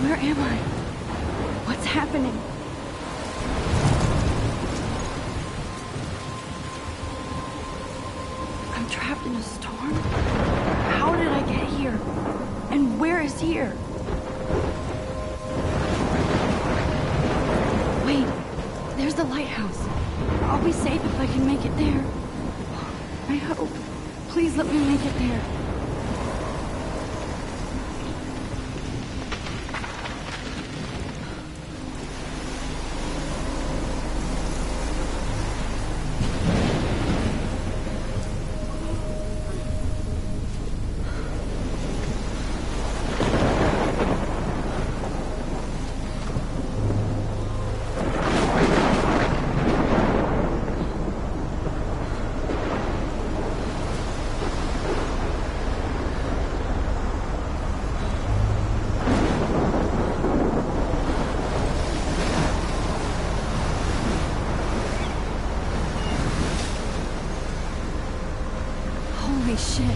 Where am I? What's happening? I'm trapped in a storm? How did I get here? And where is here? Wait, there's the lighthouse. I'll be safe if I can make it there. I hope. Please let me make it there. Holy shit.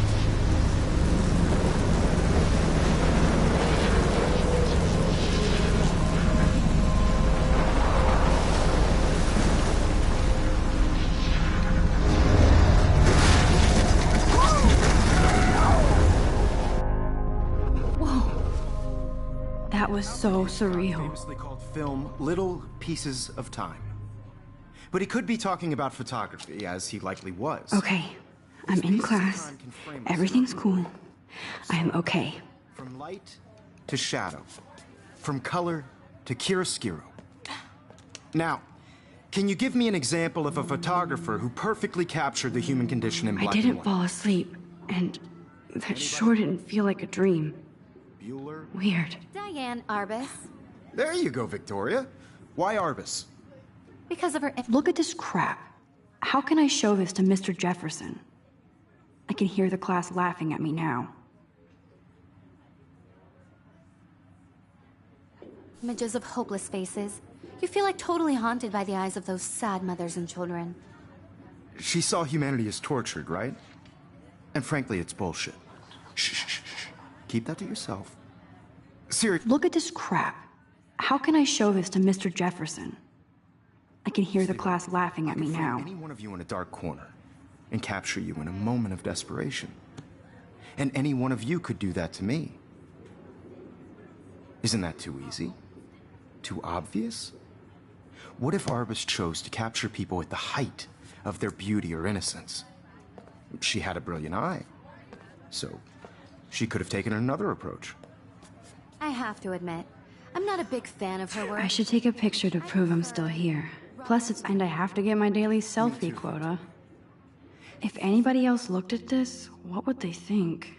Whoa. That was so surreal. Famously called film Little Pieces of Time. But he could be talking about photography, as he likely was. Okay. I'm in class. Everything's cool. I am okay. From light to shadow. From color to chiaroscuro. Now, can you give me an example of a photographer who perfectly captured the human condition in black and white? I didn't fall asleep, and that sure didn't feel like a dream. Bueller? Weird. Diane Arbus. There you go, Victoria. Why Arbus? Because of her... Look at this crap. How can I show this to Mr. Jefferson? I can hear the class laughing at me now. Images of hopeless faces. You feel like totally haunted by the eyes of those sad mothers and children. She saw humanity as tortured, right? And frankly, it's bullshit. Shh, shh, shh, shh. Keep that to yourself. Seriously. Look at this crap. How can I show this to Mr. Jefferson? I can hear the class laughing at me now. Any one of you in a dark corner and capture you in a moment of desperation. And any one of you could do that to me. Isn't that too easy? Too obvious? What if Arbus chose to capture people at the height of their beauty or innocence? She had a brilliant eye. So, she could have taken another approach. I have to admit, I'm not a big fan of her work. I should take a picture to prove I'm still here. Plus, and I have to get my daily selfie quota. If anybody else looked at this, what would they think?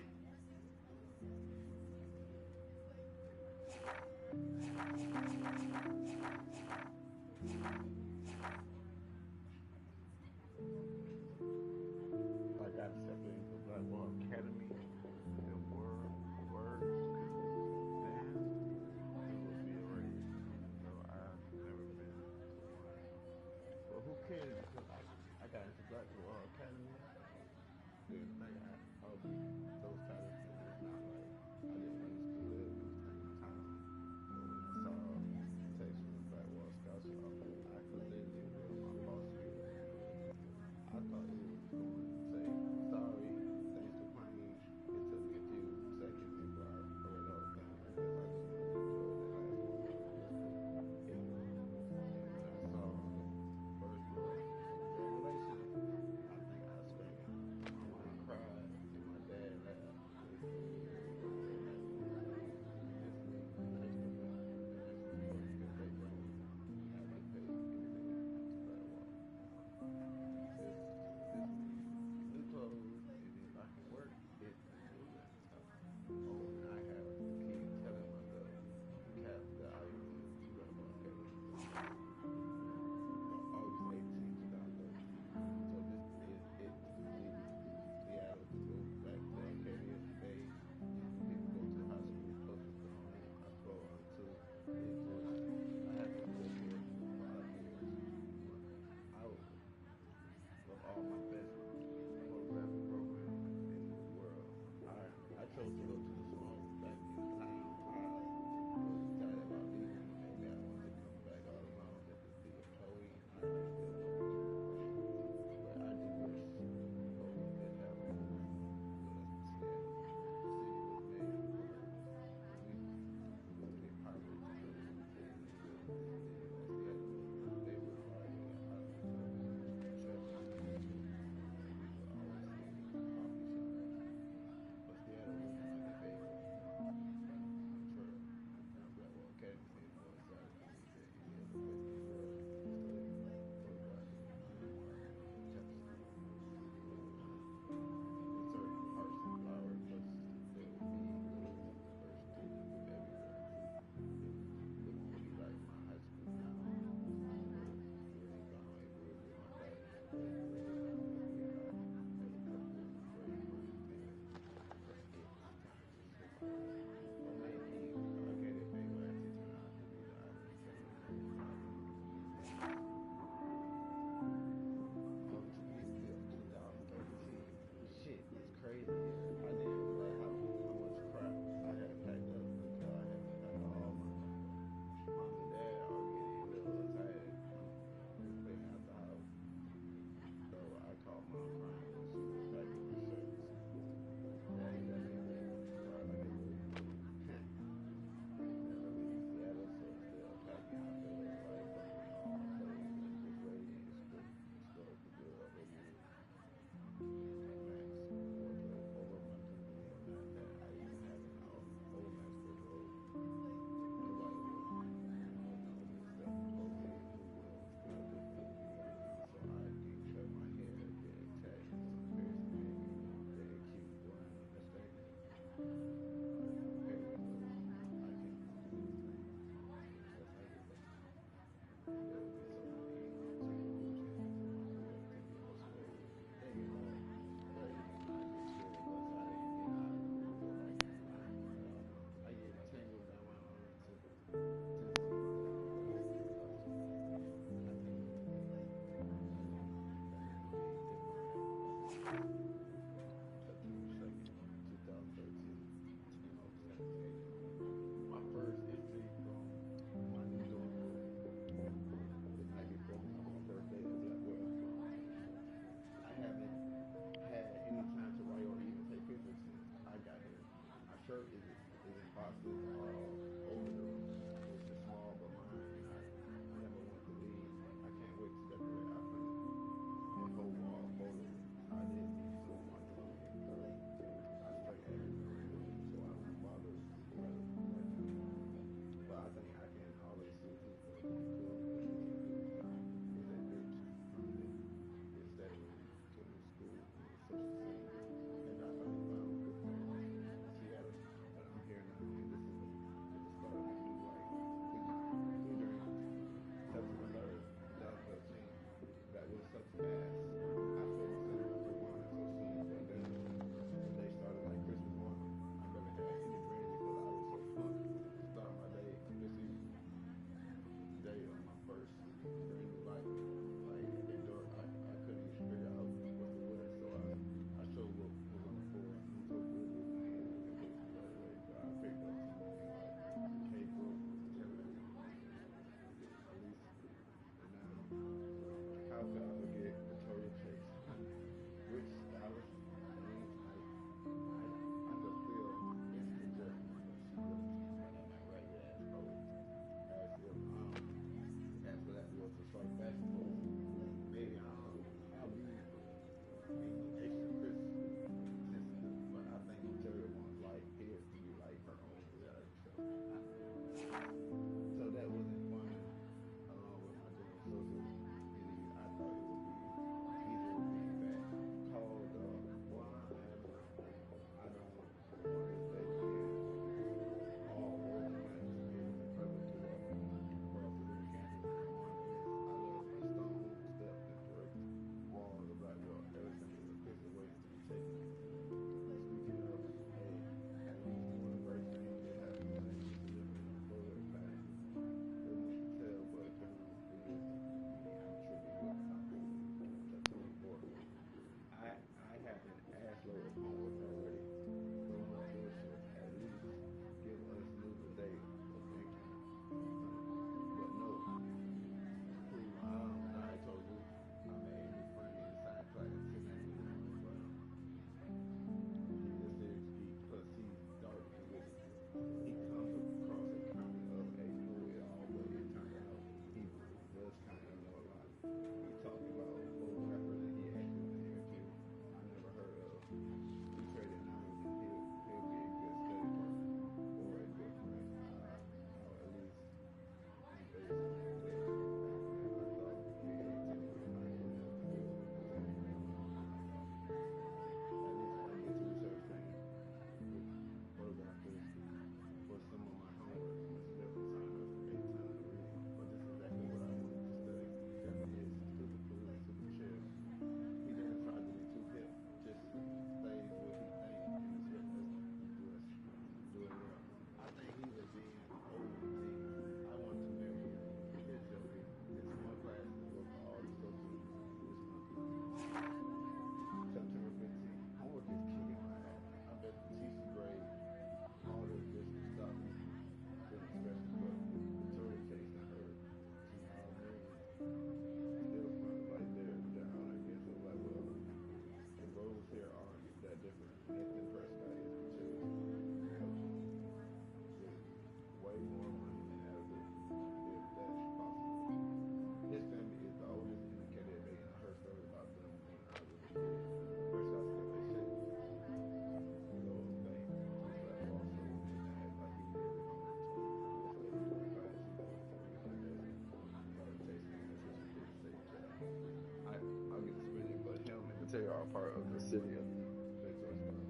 I got into Black Academy. I got those shirt is in boxes all over the room, which is small, but mine, and I never want to leave. I can't wait to decorate after the whole wall photo. I did need so much on it, I straight everywhere, so I don't bother whoever. But I think I can always see people that rich from this that way to the school and social scene. And I finally found a good friend in Seattle, but I'm here now, and this is the start of my new life. We during September 3rd, 2013, that was such fast. I feel myself rewind so soon, but then the day started like Christmas morning. I really had hit the grin because I was so pumped to start my day, this evening, day of my first brand new life. Like, I couldn't even figure out what to wear, so I showed what was on the floor. I'm so good with my hands and things right away, but I picked up some cake book, at least, and now, how could I forget the total chase? Rich, stylish, and I could feel instant jerk when she looked like in that ragged ass pose. As if, after that was a sharp fashion pose. Maybe I'll be extra Chris sensitive, but I think material ones like his to be like her own reality show. So that wasn't fun, along with my general social media. I thought it would be easier with being fat. Called, I don't want to say again, all organized to be incredible to walk across the little campus and monuments. I love a stone step and brick wall of the black wall. Everything is a picture waiting to be taken. Speaking of, hey, happiness is one great thing that happens when you live in a forward path. They want to tell, but generally speaking, I'm tripping with my tattooing board. I have an ass load of homework already. So my bill should at least give us lose a day of income. But no, I told you I made a new friend inside class. His name is Brown. He's a serious geek, plus he's dark and witty. He comes across as kind of a know-it-all, but it turns out he does kind of know a lot. He talked about old rappers that he actually been here to. I never heard of. We traded numbers and he'll be a good study partner or a good friend. Or at least I'm based on that. But I thought he had technically not even enough to do with the same thing. At least I get to research things with photographers for some of my homework. I'm definitely sign up for 8 times reading. But this is exactly what I wanted to study. Definitely is super cool and super chill. He didn't try to be too hip, just stays what he thinks and is hip as do it well. I think he was being OG. I want to marry him. He's joking. It's one class to go for all the social this month. September 15th. Homework is kicking my ass. I bet the teacher grade all this business stop me from feeling special, but the total case I heard. She all married. Still front right there down, I guess. It was like, well, the roles here aren't that different. Nathan Prescott is material. Way more money than ever, if that's possible. His family is the oldest in the cadet bay, and I heard stories about them when I was a kid. Prescott skipped their shit. So they just like also Nathan act like he did it on the 25 season. Started chasing him until she did say child. I'll get to spend it, but him and Mateo are part of the city of Victor's Club.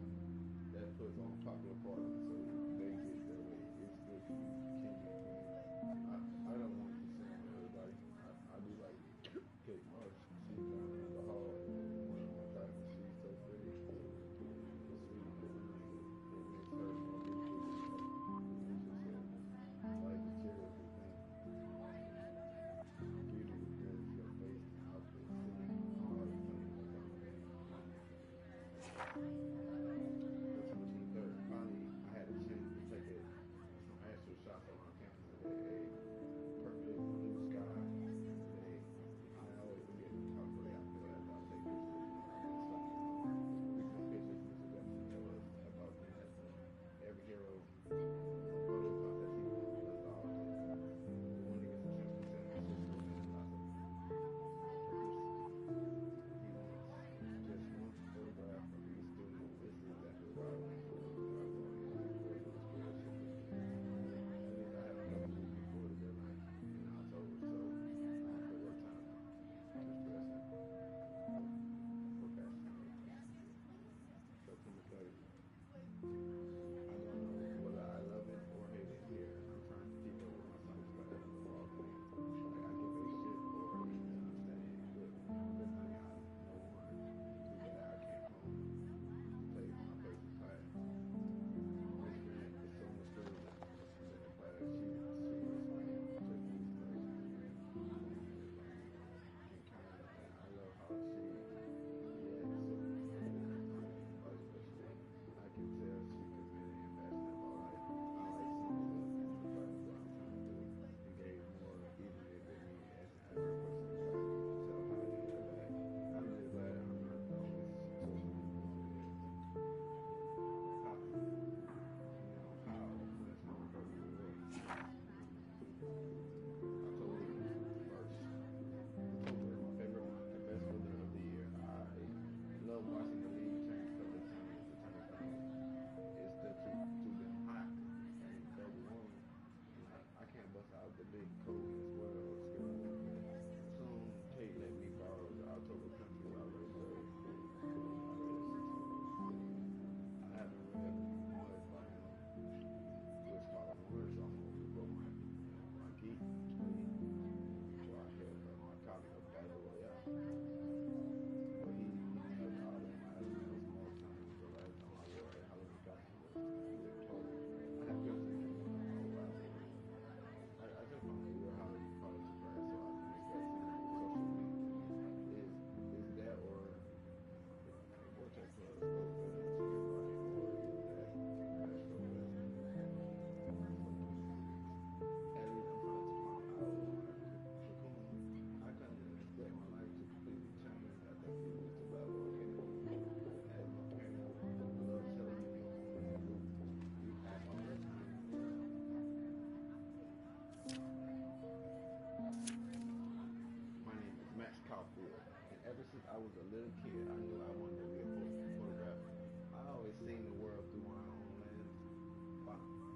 That puts on popular parties, so they get their way. It's good to be king and queen. I don't want to sing with everybody. I do like Kate Marsh. She's down in the hall one of my type, and she's so pretty and sweet and divine. It makes her more beautiful than her. It's just like material thing. Beauty reveals your face and outfit, sitting all the things that dominate. I was a little kid, I knew I wanted to be a photographer. I always seen the world through my own lens.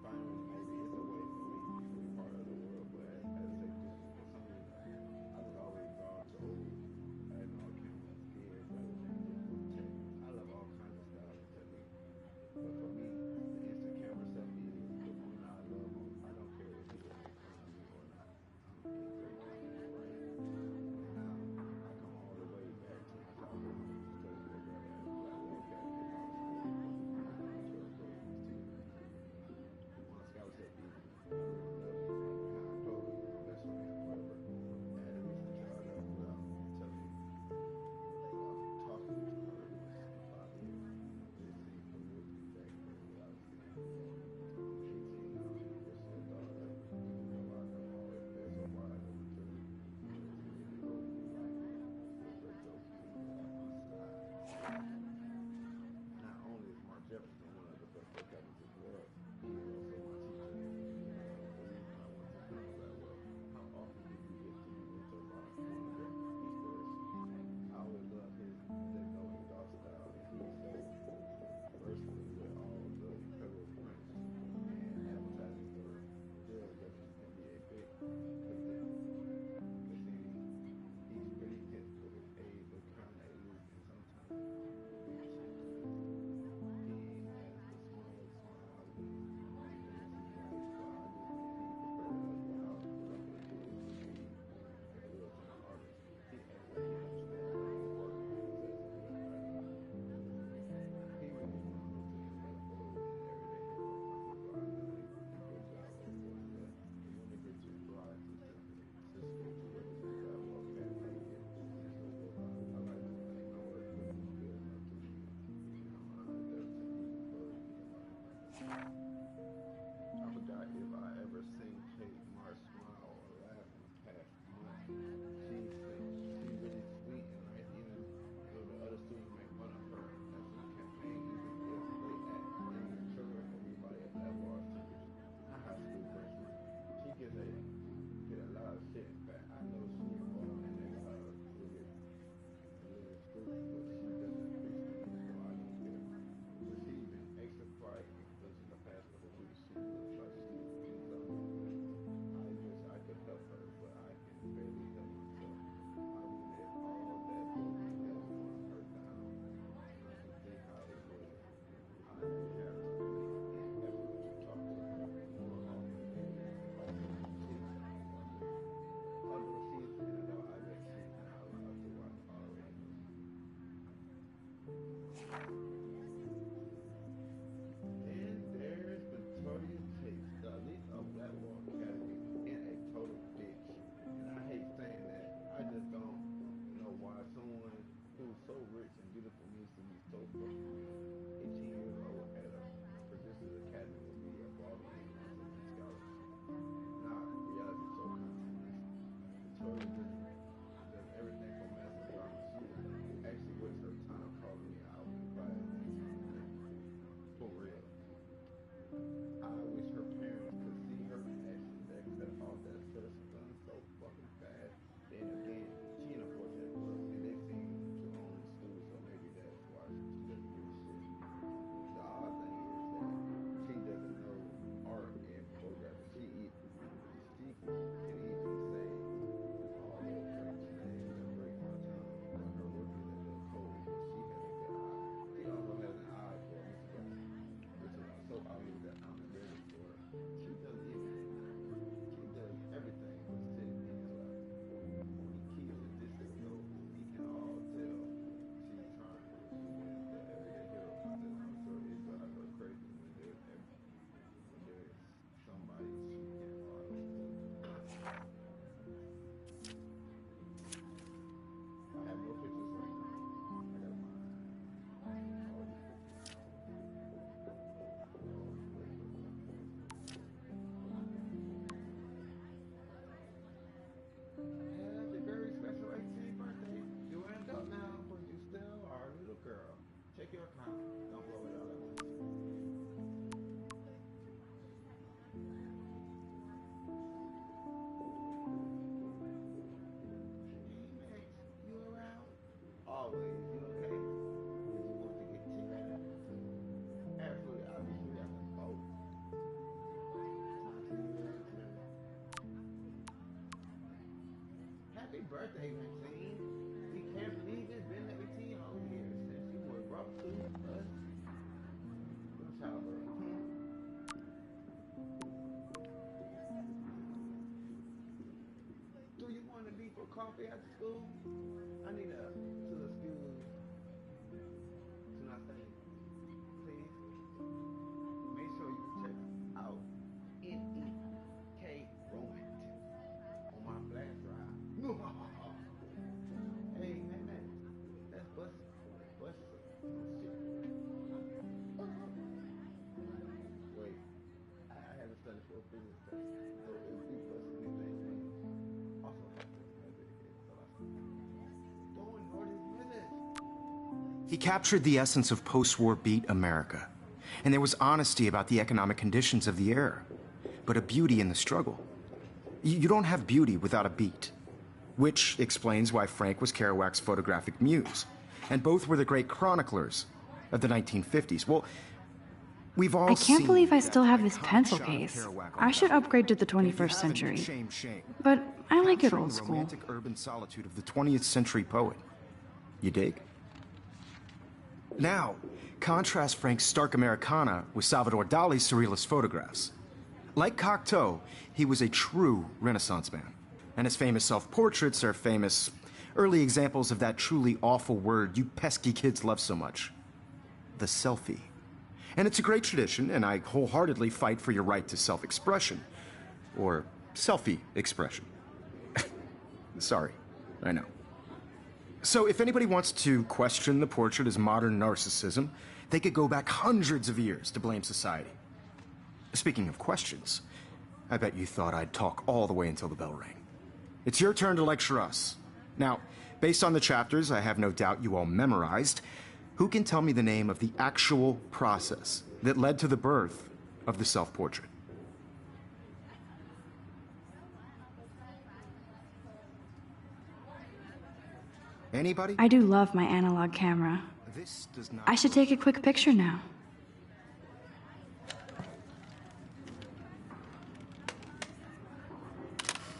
Finally, maybe it's a way for me to be part of the world, but as they do, for some reason, I was always drawn to old analog cameras, kids, rather than digital tech. I love all kinds of styles and techniques, but for me, the instant camera selfie is the one I love most. I don't care if people make fun of me or not. I'm engaged in the brand. Now, I come all the way back to my childhood home because of your brother and Black Wall Cat Hip Hop School. One scholarship easy. Everyone loves you. And I told you, my best friend forever. And the reason I tried that without telling you, talking to her was 5 years. It seemed for years to be back there without seeing her. I'm 18 now. Just a daughter. Even though I don't always feel so wide open to me. It's really rolled me like break those things off my side. Not only is Mark Jefferson one of the best vocalists in the world, he is also my teacher. The reason I want to know that, well, how often do you get to be mentored by one of your inspirations? I always love his "There's No Exhaust" style, and he's so versatile with all the incredible prints and advertising for jail judges can be a bit addictive. You see, he's pretty hip with his age, but kind of aloof and sometimes eccentric. He has the smallest smile when he's right, so I just think he prepared us well what it is to be a real-time artist. He understands the whole work process of what I do. He really wants me to develop photos in everyday hip hop content, so I know he did a good job of avoiding that. The moniker too broad, too simple. Cisco to represent that well, cat like it, and so forth. I like to think my work would be good enough to be, honored every time using photos to get my impact. I forgot if I ever seen Kate Mars smile or laugh in the past month. She's really sweet and nice, even though the other students make fun of her as in the campaign, even if they act immature. Everybody at that bar thinks a high school person. She get a lot of shit. In fact, I know she involved in a lot of religious groups, but she doesn't preach to me, so I don't care. But she's been extra quiet since the past birthday, Maxine. We can't believe it's been 18 whole years since you were brought to us. From childbirth. Do you want to leave for coffee after school? I need to excuse to not study. Please. Make sure you check out NEK Romance on my flash drive. Hey, man, that's bust shit. Wait, I haven't studied for a business test, so if we bust anything, also have to doing Northern minutes. He captured the essence of post-war beat America, and there was honesty about the economic conditions of the era, but a beauty in the struggle. You don't have beauty without a beat, which explains why Frank was Kerouac's photographic muse, and both were the great chroniclers of the 1950s. Well, we've all I can't seen believe I that still have this iconic pencil shot of case. Kerouac on I should film. upgrade to the And if you 21st haven't, century. shame. But I like it Capturing old the school. romantic urban solitude of the 20th century poet. You dig? Now, contrast Frank's stark Americana with Salvador Dali's surrealist photographs. Like Cocteau, he was a true Renaissance man, and his famous self-portraits are famous early examples of that truly awful word you pesky kids love so much, the selfie. And it's a great tradition, and I wholeheartedly fight for your right to self-expression, or selfie expression. Sorry, I know. So if anybody wants to question the portrait as modern narcissism, they could go back hundreds of years to blame society. Speaking of questions, I bet you thought I'd talk all the way until the bell rang. It's your turn to lecture us. Now, based on the chapters I have no doubt you all memorized, who can tell me the name of the actual process that led to the birth of the self-portrait? Anybody? I do love my analog camera. This does not. I should take a quick picture now.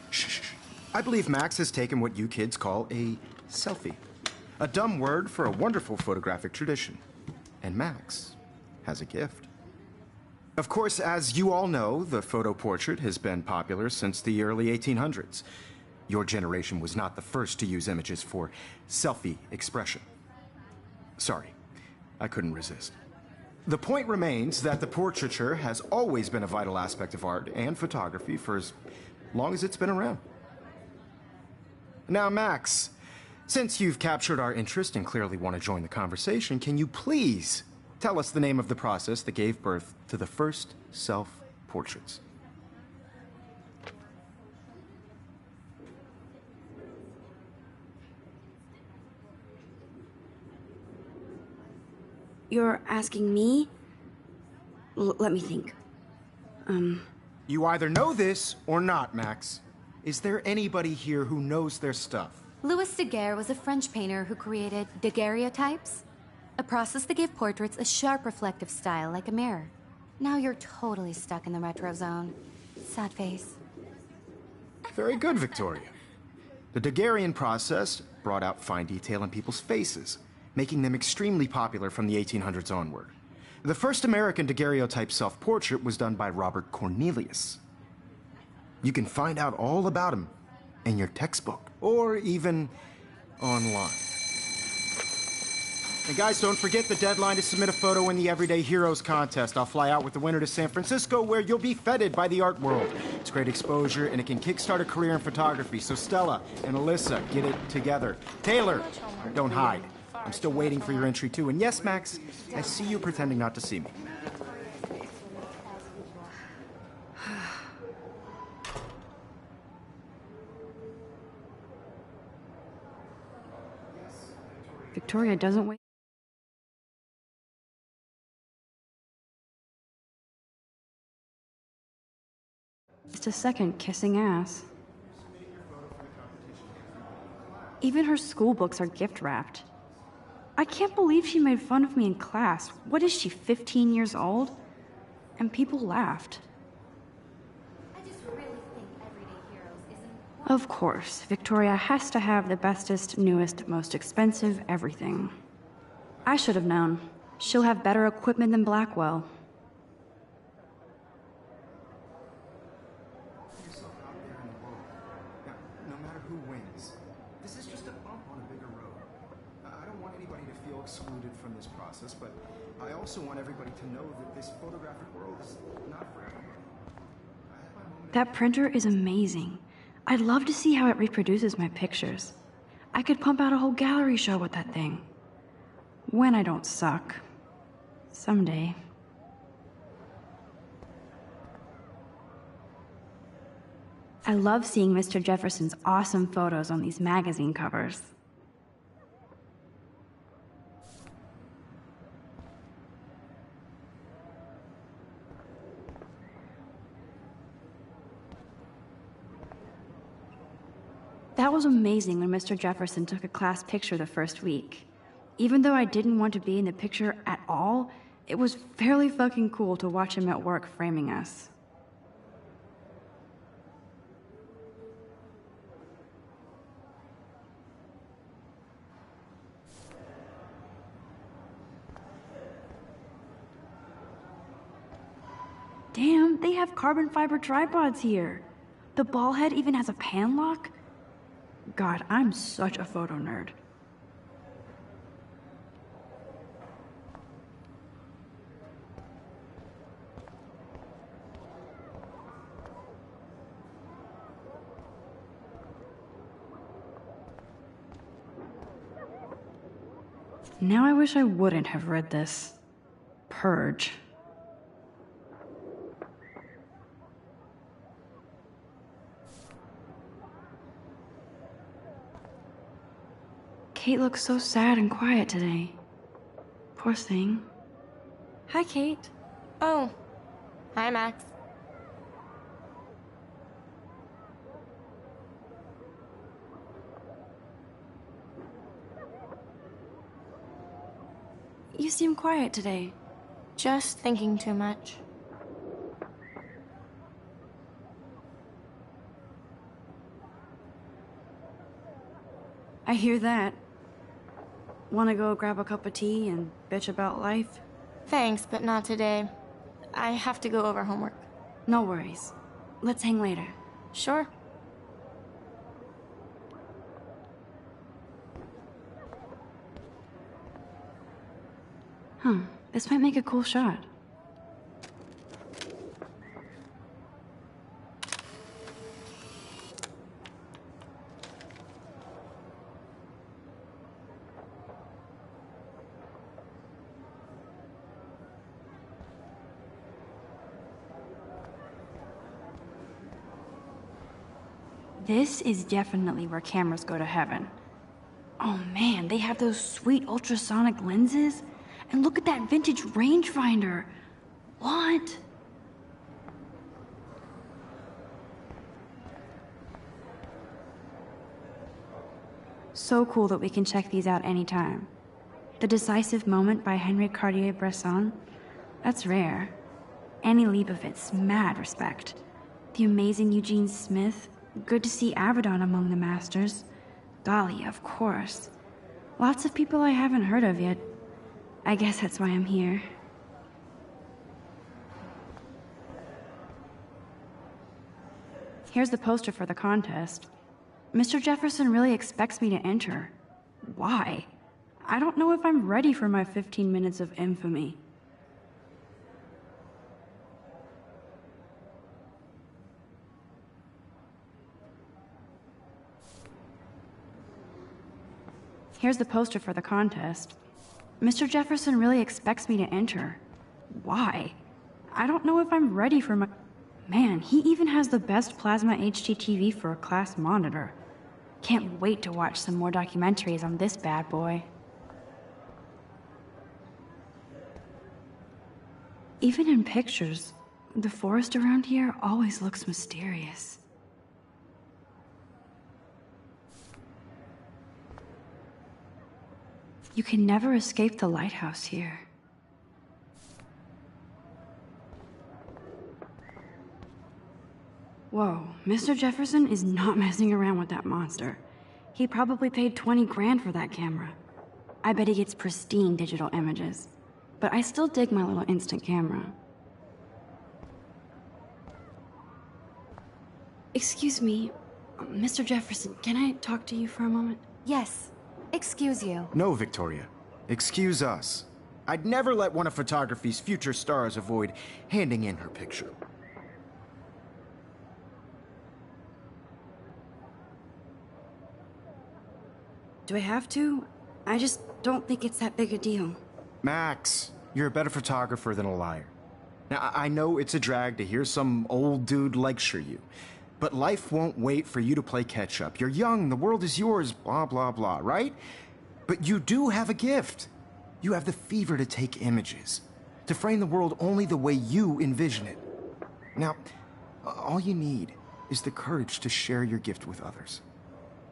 Shh. I believe Max has taken what you kids call a selfie. A dumb word for a wonderful photographic tradition. And Max has a gift. Of course, as you all know, the photo portrait has been popular since the early 1800s. Your generation was not the first to use images for selfie expression. Sorry, I couldn't resist. The point remains that the portraiture has always been a vital aspect of art and photography for as long as it's been around. Now, Max, since you've captured our interest and clearly want to join the conversation, can you please tell us the name of the process that gave birth to the first self-portraits? You're asking me? Let me think. You either know this or not, Max. Is there anybody here who knows their stuff? Louis Daguerre was a French painter who created daguerreotypes, a process that gave portraits a sharp reflective style like a mirror. Now you're totally stuck in the retro zone. Sad face. Very good, Victoria. The Daguerrean process brought out fine detail in people's faces, making them extremely popular from the 1800s onward. The first American daguerreotype self-portrait was done by Robert Cornelius. You can find out all about him in your textbook, or even online. And guys, don't forget the deadline to submit a photo in the Everyday Heroes contest. I'll fly out with the winner to San Francisco, where you'll be feted by the art world. It's great exposure, and it can kickstart a career in photography. So Stella and Alyssa, get it together. Taylor, don't hide. I'm still waiting for your entry, too. And yes, Max, I see you pretending not to see me. Victoria doesn't wait. Just a second kissing ass. Even her school books are gift wrapped. I can't believe she made fun of me in class. What is she, 15 years old? And people laughed. I just really think Everyday Heroes is Of course, Victoria has to have the bestest, newest, most expensive everything. I should have known. She'll have better equipment than Blackwell. Put yourself out there in the world. Now, no matter who wins, this is just a bump on a bigger road. I don't want anybody to feel excluded from this process, but I also want everybody to know that this photographic world is not for everyone. I have my moment. That printer is amazing. I'd love to see how it reproduces my pictures. I could pump out a whole gallery show with that thing. When I don't suck. Someday. I love seeing Mr. Jefferson's awesome photos on these magazine covers. That was amazing when Mr. Jefferson took a class picture the first week. Even though I didn't want to be in the picture at all, it was fairly fucking cool to watch him at work framing us. Damn, they have carbon fiber tripods here. The ball head even has a pan lock. God, I'm such a photo nerd. Now I wish I wouldn't have read this. Purge. Kate looks so sad and quiet today. Poor thing. Hi, Kate. Oh. Hi, Max. You seem quiet today. Just thinking too much. I hear that. Wanna go grab a cup of tea and bitch about life? Thanks, but not today. I have to go over homework. No worries. Let's hang later. Sure. This might make a cool shot. This is definitely where cameras go to heaven. Oh man, they have those sweet ultrasonic lenses. And look at that vintage rangefinder. What? So cool that we can check these out anytime. The Decisive Moment by Henry Cartier-Bresson. That's rare. Annie Leibovitz, mad respect. The amazing Eugene Smith. Good to see Avedon among the masters. Dahlia, of course. Lots of people I haven't heard of yet. I guess that's why I'm here. Here's the poster for the contest. Mr. Jefferson really expects me to enter. Why? I don't know if I'm ready for my 15 minutes of infamy. Here's the poster for the contest. Mr. Jefferson really expects me to enter. Why? I don't know if I'm ready for my... Man, he even has the best plasma HDTV for a class monitor. Can't wait to watch some more documentaries on this bad boy. Even in pictures, the forest around here always looks mysterious. You can never escape the lighthouse here. Whoa, Mr. Jefferson is not messing around with that monster. He probably paid 20 grand for that camera. I bet he gets pristine digital images. But I still dig my little instant camera. Excuse me, Mr. Jefferson, can I talk to you for a moment? Yes. Excuse you. No, Victoria. Excuse us. I'd never let one of photography's future stars avoid handing in her picture. Do I have to? I just don't think it's that big a deal. Max, you're a better photographer than a liar. Now, I know it's a drag to hear some old dude lecture you, but life won't wait for you to play catch-up. You're young, the world is yours, blah, blah, blah, right? But you do have a gift. You have the fever to take images, to frame the world only the way you envision it. Now, all you need is the courage to share your gift with others.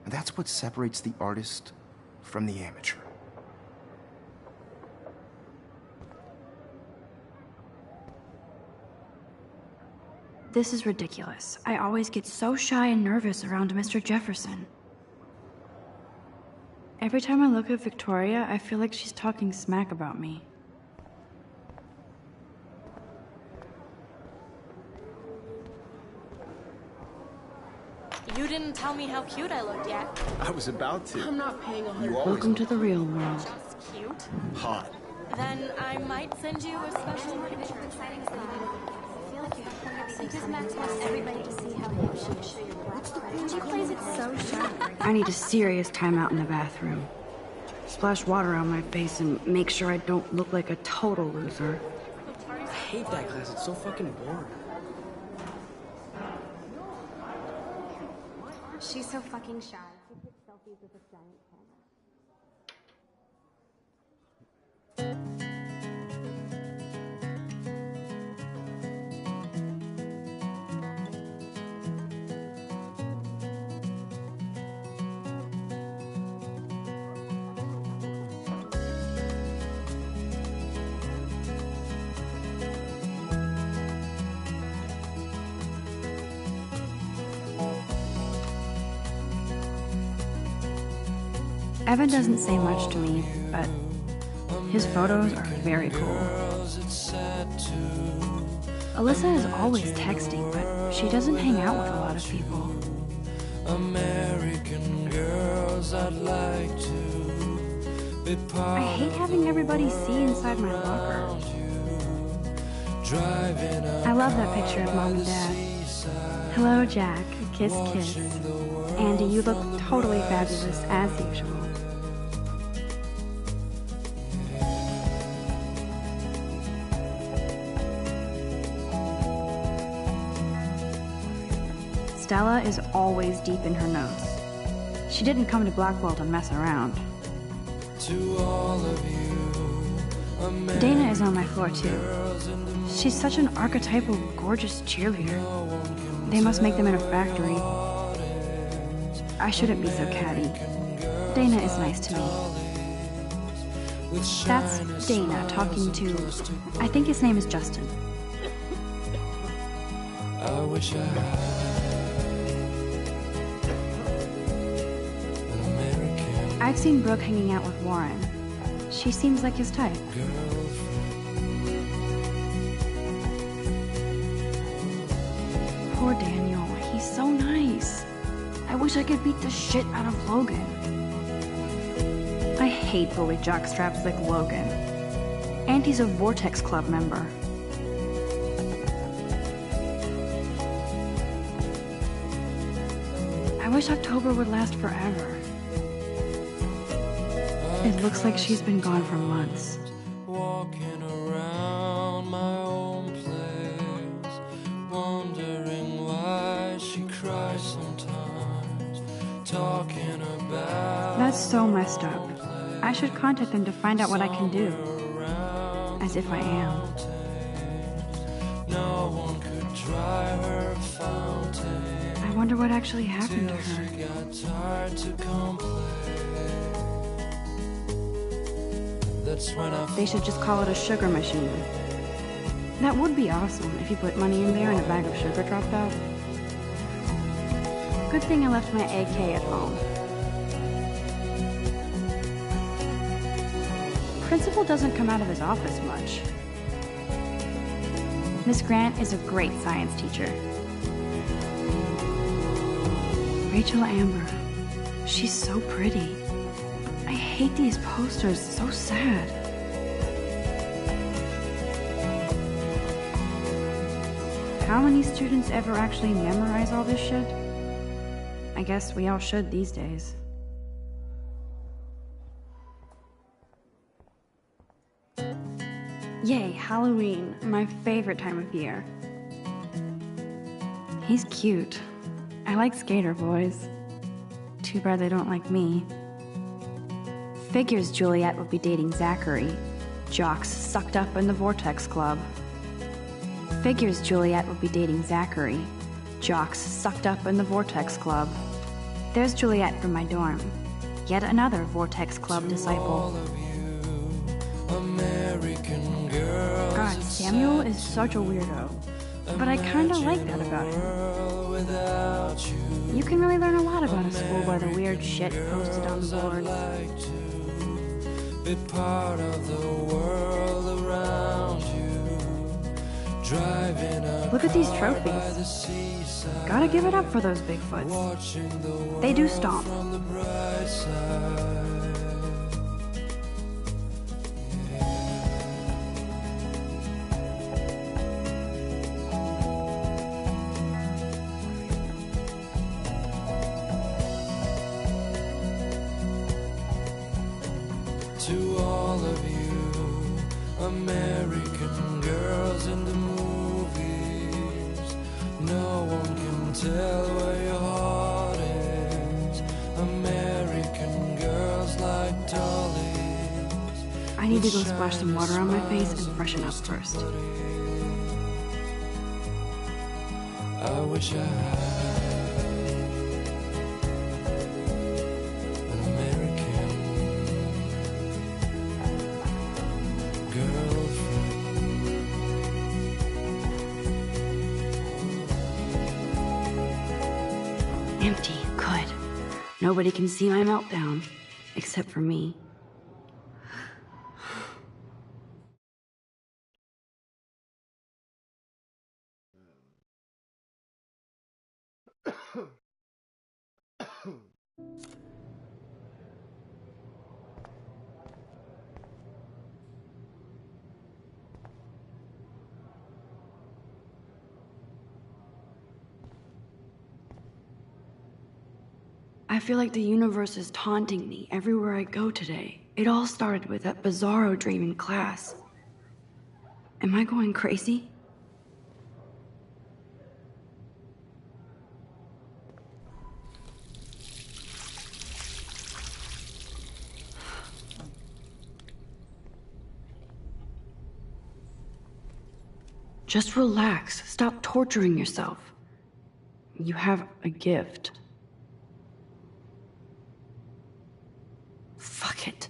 And that's what separates the artist from the amateur. This is ridiculous. I always get so shy and nervous around Mr. Jefferson. Every time I look at Victoria, I feel like she's talking smack about me. You didn't tell me how cute I looked yet. I was about to. I'm not paying $100. Welcome to the real world. Just cute. Hot. Then I might send you a special Because Max wants everybody to see how hip she is. She plays it so sharp. I need a serious timeout in the bathroom. Splash water on my face and make sure I don't look like a total loser. I hate that class. It's so fucking boring. She's so fucking shy. She takes selfies with a giant camera. Evan doesn't say much to me, but his photos are very cool. Alyssa is always texting, but she doesn't hang out with a lot of people. American girls, I'd like to be part I hate having everybody see inside my locker. I love that picture of Mom and Dad. Hello, Jack. Kiss, kiss. Andy, you look totally fabulous, as usual. Stella is always deep in her notes. She didn't come to Blackwell to mess around. to all of you. Dana is on my floor too. She's such an archetypal, gorgeous cheerleader. They must make them in a factory. I shouldn't be so catty. Dana is nice to me. That's Dana talking to, I think his name is Justin. I wish I had an American I've seen Brooke hanging out with Warren. She seems like his type. Poor Daniel, he's so nice. I wish I could beat the shit out of Logan. I hate bully jockstraps like Logan. And he's a Vortex Club member. I wish October would last forever. It looks like she's been gone for months. walking around my own place, wondering why she cries sometimes, talking about That's so messed up. I should contact them to find out what I can do. As if I am. no one could dry her fountain. I wonder what actually happened to her. Got tired to complain. That's when I They should just call it a sugar machine. That would be awesome if you put money in there and a bag of sugar dropped out. Good thing I left my AK at home. Principal doesn't come out of his office much. Miss Grant is a great science teacher. Rachel Amber. She's so pretty. I hate these posters, so sad. How many students ever actually memorize all this shit? I guess we all should these days. Yay, Halloween, my favorite time of year. He's cute. I like skater boys. Too bad they don't like me. Figures Juliet would be dating Zachary. Jocks sucked up in the Vortex Club. Figures Juliet would be dating Zachary. Jocks sucked up in the Vortex Club. There's Juliet from my dorm. Yet another Vortex Club disciple. God, Samuel is such a weirdo. But I kinda like that about him. You can really learn a lot about a school by the weird shit posted on the board. Be part of the world around you. Look at these trophies. Gotta give it up for those Bigfoots. They do stomp. To all of you American girls in the movies, no one can tell where your heart is. American girls like dollies. I need to go splash some water on my face and freshen up first. I wish I had an American girlfriend. Empty, good. Nobody can see my meltdown, except for me. I feel like the universe is taunting me everywhere I go today. It all started with that bizarro dream in class. Am I going crazy? Just relax. Stop torturing yourself. You have a gift. Fuck it.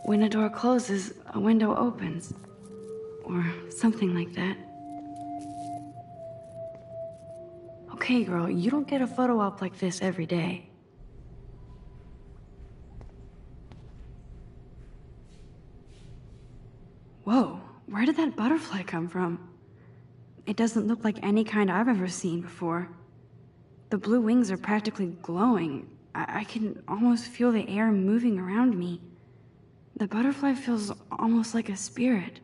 When a door closes, a window opens. Or something like that. Okay, girl, you don't get a photo op like this every day. Whoa, where did that butterfly come from? It doesn't look like any kind I've ever seen before. The blue wings are practically glowing. I can almost feel the air moving around me. The butterfly feels almost like a spirit.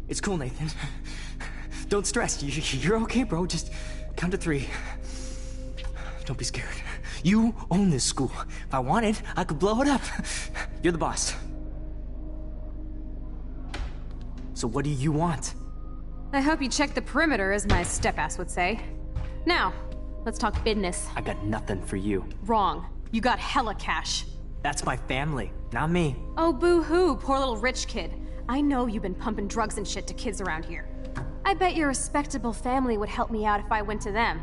It's cool, Nathan. Don't stress. You're okay, bro. Just count to 3. Don't be scared. You own this school. If I wanted, I could blow it up. You're the boss. So what do you want? I hope you check the perimeter, as my step-ass would say. Now, Let's talk business. I got nothing for you. Wrong. You got hella cash. That's my family, not me. Oh, boo-hoo, poor little rich kid. I know you've been pumping drugs and shit to kids around here. I bet your respectable family would help me out if I went to them.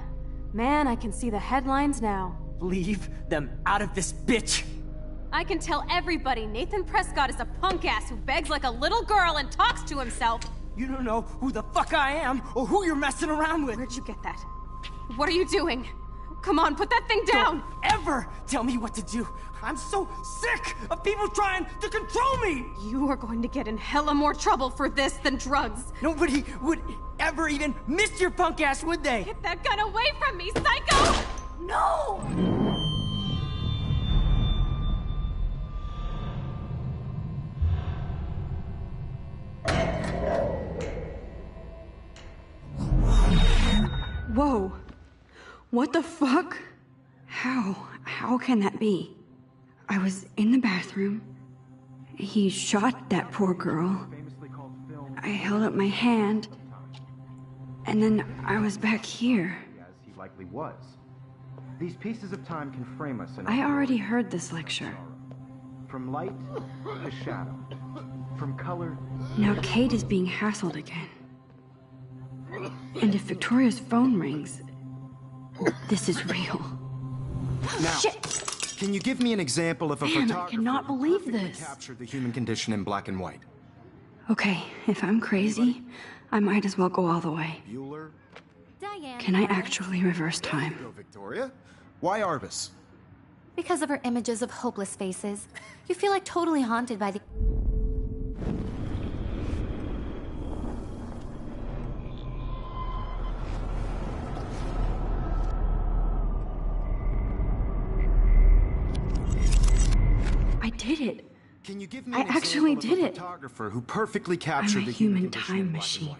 Man, I can see the headlines now. Leave them out of this bitch! I can tell everybody Nathan Prescott is a punk ass who begs like a little girl and talks to himself. You don't know who the fuck I am or who you're messing around with. Where'd you get that? What are you doing? Come on, put that thing down! Don't ever tell me what to do. I'm so sick of people trying to control me! You are going to get in hella more trouble for this than drugs. Nobody would ever even miss your punk ass, would they? Get that gun away from me, psycho! No! Whoa. What the fuck? How can that be? I was in the bathroom. He shot that poor girl. I held up my hand. And then I was back here. As he likely was. These pieces of time can frame us in I already heard this lecture. From light to shadow. From color. Now Kate is being hassled again. And if Victoria's phone rings, this is real. Now, Shit! can you give me an example of a Damn, I photographer cannot who believe perfectly this. captured the human condition in black and white? Okay, if I'm crazy, I might as well go all the way. Bueller? Diane. Can I actually reverse time? Go, Victoria. Why Arbus? Because of her images of hopeless faces, you feel like totally haunted by the... I did it. Can you give me I an actually example of did a it. photographer who perfectly captured I'm a the human condition time in black and machine. white?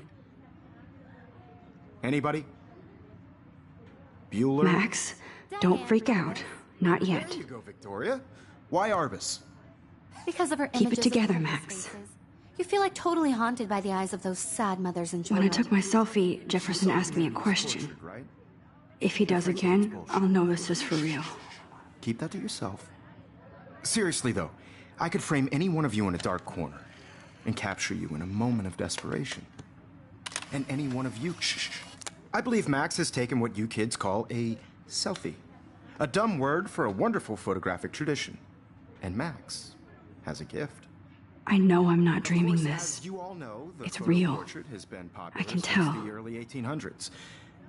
Anybody? Bueller? Max, don't freak out. Not yet. There you go, Victoria. Why Arbus? Because of her Keep it images together, of hopeless Max. faces, you feel like totally haunted by the eyes of those sad mothers and When children. I took my selfie, Jefferson asked me a question. Tortured, right? If he does again, I'll know this is for real. Keep that to yourself. Seriously, though, I could frame any one of you in a dark corner and capture you in a moment of desperation. And any one of you... Shh. I believe Max has taken what you kids call a selfie. A dumb word for a wonderful photographic tradition. And Max has a gift. I know I'm not Of dreaming course, this. as you all know, the It's photo real. portrait has been popular I can since tell. the early 1800s.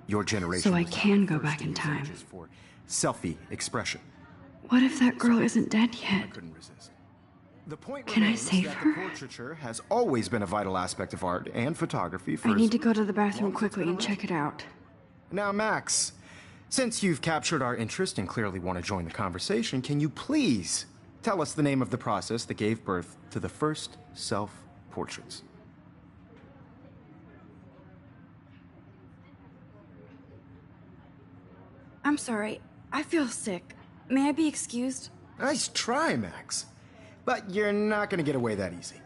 Your generation So I was can the go first back to in use time. images for selfie expression. What if that girl isn't dead I yet? couldn't resist. The point Can I remains save that her? the portraiture has always been a vital aspect of art and photography for I as need to go to the bathroom long as it's quickly been and check it out. Now, Max, since you've captured our interest and clearly want to join the conversation, can you please tell us the name of the process that gave birth to the first self-portraits? I'm sorry. I feel sick. May I be excused? Nice try, Max. But you're not going to get away that easy.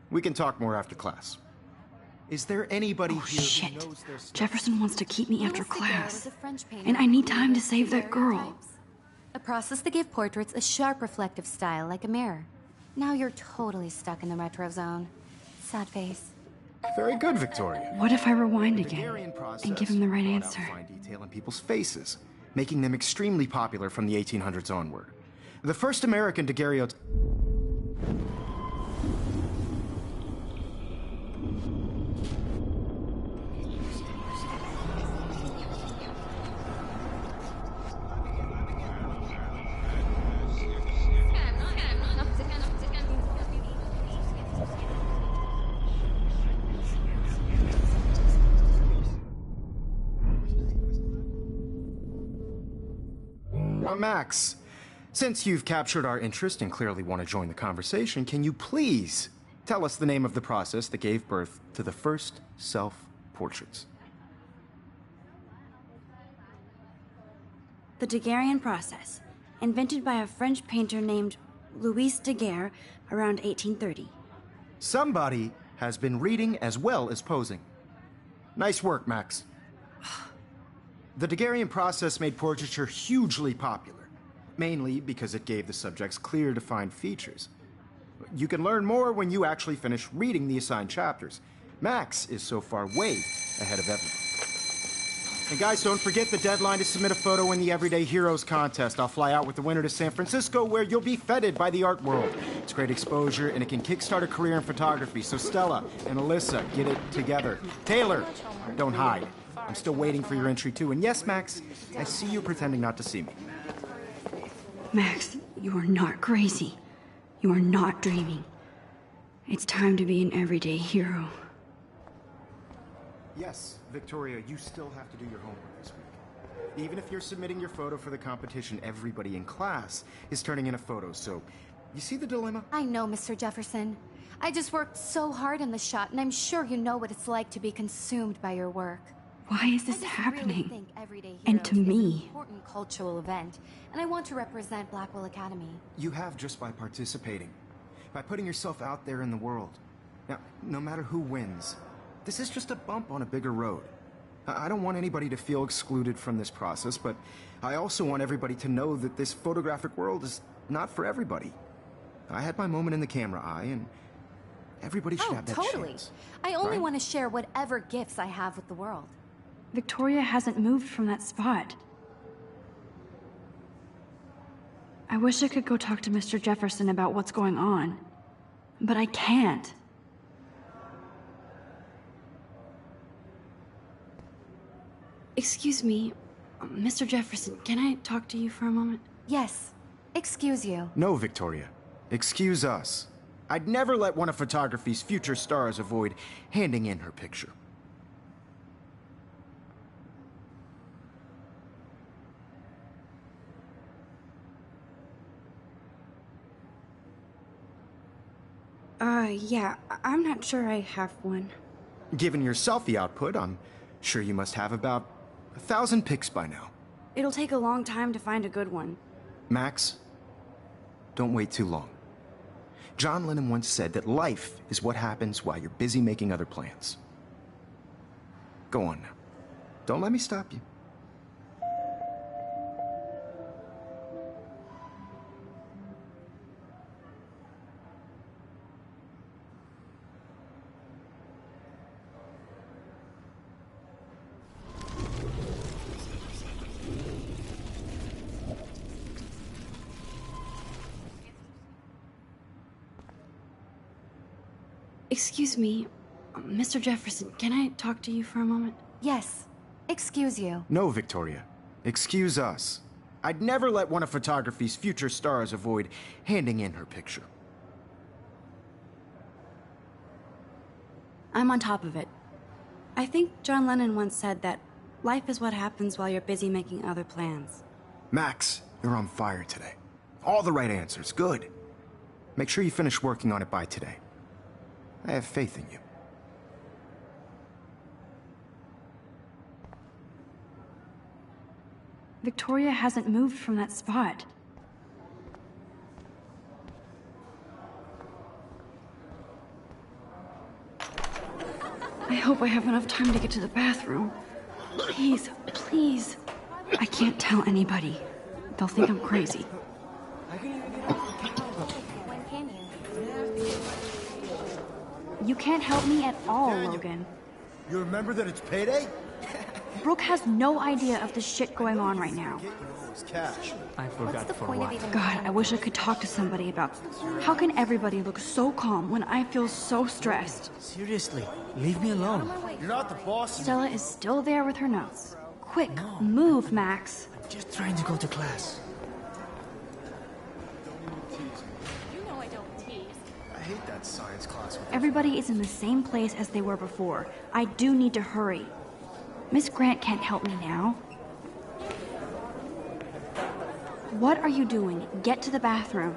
We can talk more after class. Is there anybody Oh, here shit. who knows their stuff? Jefferson wants to keep me after Louis Daguerre class. was a French painter And I who need time to created save that girl. daguerreotypes, a process that gave portraits a sharp reflective style like a mirror. Now you're totally stuck in the retro zone. Sad face. Very good, Victoria. What if I rewind The again Daguerrean process and give him the right brought out answer? fine detail in people's faces, making them extremely popular from the 1800s onward. The first American daguerreotype... Now, Max, since you've captured our interest and clearly want to join the conversation, can you please tell us the name of the process that gave birth to the first self-portraits? The Daguerrean process, invented by a French painter named Louis Daguerre around 1830. Somebody has been reading as well as posing. Nice work, Max. The Daguerrean process made portraiture hugely popular, mainly because it gave the subjects clear, defined features. You can learn more when you actually finish reading the assigned chapters. Max is so far way ahead of everyone. And guys, don't forget the deadline to submit a photo in the Everyday Heroes contest. I'll fly out with the winner to San Francisco, where you'll be feted by the art world. It's great exposure, and it can kickstart a career in photography. So Stella and Alyssa, get it together. Taylor, don't hide. I'm still waiting for your entry too. And yes, Max, I see you pretending not to see me. Max, you are not crazy. You are not dreaming. It's time to be an everyday hero. Yes, Victoria, you still have to do your homework this week. Even if you're submitting your photo for the competition, everybody in class is turning in a photo, so you see the dilemma? I know, Mr. Jefferson. I just worked so hard on the shot, and I'm sure you know what it's like to be consumed by your work. Why is this I just happening? really think Everyday And to Heroes is an me? important cultural event, and I want to represent Blackwell Academy. You have just by participating, by putting yourself out there in the world. Now, no matter who wins, this is just a bump on a bigger road. I don't want anybody to feel excluded from this process, but I also want everybody to know that this photographic world is not for everybody. I had my moment in the camera eye, and everybody should have that totally. chance. I only right? want to share whatever gifts I have with the world. Victoria hasn't moved from that spot. I wish I could go talk to Mr. Jefferson about what's going on, but I can't. Excuse me, Mr. Jefferson, can I talk to you for a moment? Yes. Excuse you. No, Victoria. Excuse us. I'd never let one of photography's future stars avoid handing in her picture. Yeah, I'm not sure I have one. Given your selfie output, I'm sure you must have about 1,000 pics by now. It'll take a long time to find a good one. Max, don't wait too long. John Lennon once said that life is what happens while you're busy making other plans. Go on now. Don't let me stop you. Excuse me, Mr. Jefferson, can I talk to you for a moment? Yes. Excuse you. No, Victoria. Excuse us. I'd never let one of photography's future stars avoid handing in her picture. I'm on top of it. I think John Lennon once said that life is what happens while you're busy making other plans. Max, you're on fire today. All the right answers. Good. Make sure you finish working on it by today. I have faith in you. Victoria hasn't moved from that spot. I hope I have enough time to get to the bathroom. Please, please. I can't tell anybody. They'll think I'm crazy. When can you? You can't help me at all, Logan. You remember that it's payday? Brooke has no idea of the shit going on right now. It's cash. I forgot What's the for a point of while. even... God, I wish I could talk to somebody about how can everybody look so calm when I feel so stressed. Seriously, leave me alone. You're not the boss. Stella is still there with her notes. Quick, move, Max. I'm just trying to go to class. You know I don't tease. I hate that science class. Everybody is in the same place as they were before. I do need to hurry. Miss Grant can't help me now. What are you doing? Get to the bathroom.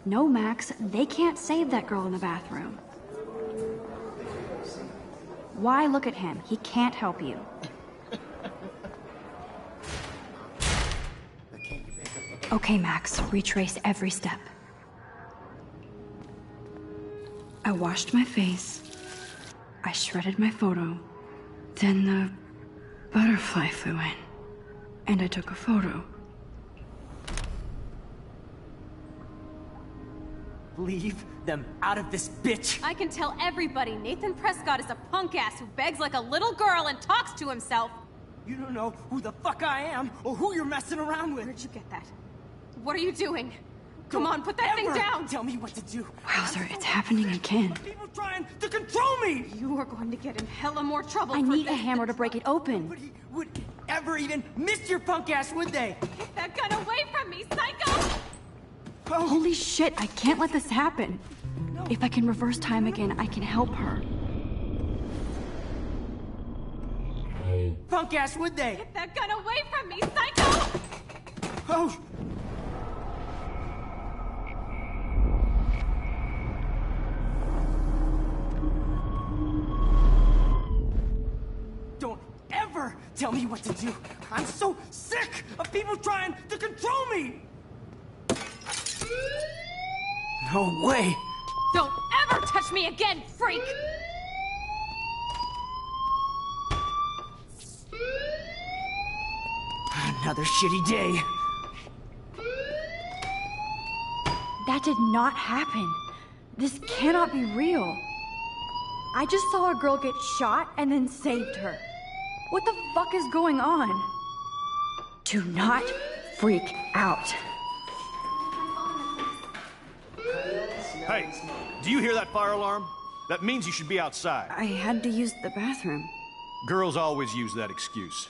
No, Max, they can't save that girl in the bathroom. Why look at him? He can't help you. Okay, Max, retrace every step. I washed my face, I shredded my photo. Then the butterfly flew in. And I took a photo. Leave them out of this bitch! I can tell everybody Nathan Prescott is a punk ass who begs like a little girl and talks to himself. You don't know who the fuck I am or who you're messing around with. Where'd you get that? What are you doing? Come Don't on, put that thing ever down! Tell me what to do. Wowzer, it's happening again. People trying to control me! You are going to get in hella more trouble I for need a this. hammer to break it open. Nobody would ever even miss your punk ass, would they? Get that gun away from me, psycho! Oh, Holy shit, I can't let this happen. If I can reverse time again, I can help her. punk ass, would they? Get that gun away from me, psycho! Oh! Don't ever tell me what to do. I'm so sick of people trying to control me! No way! Don't ever touch me again, freak! Another shitty day. That did not happen. This cannot be real. I just saw a girl get shot and then saved her. What the fuck is going on? Do not freak out. Hey, do you hear that fire alarm? That means you should be outside. I had to use the bathroom. Girls always use that excuse.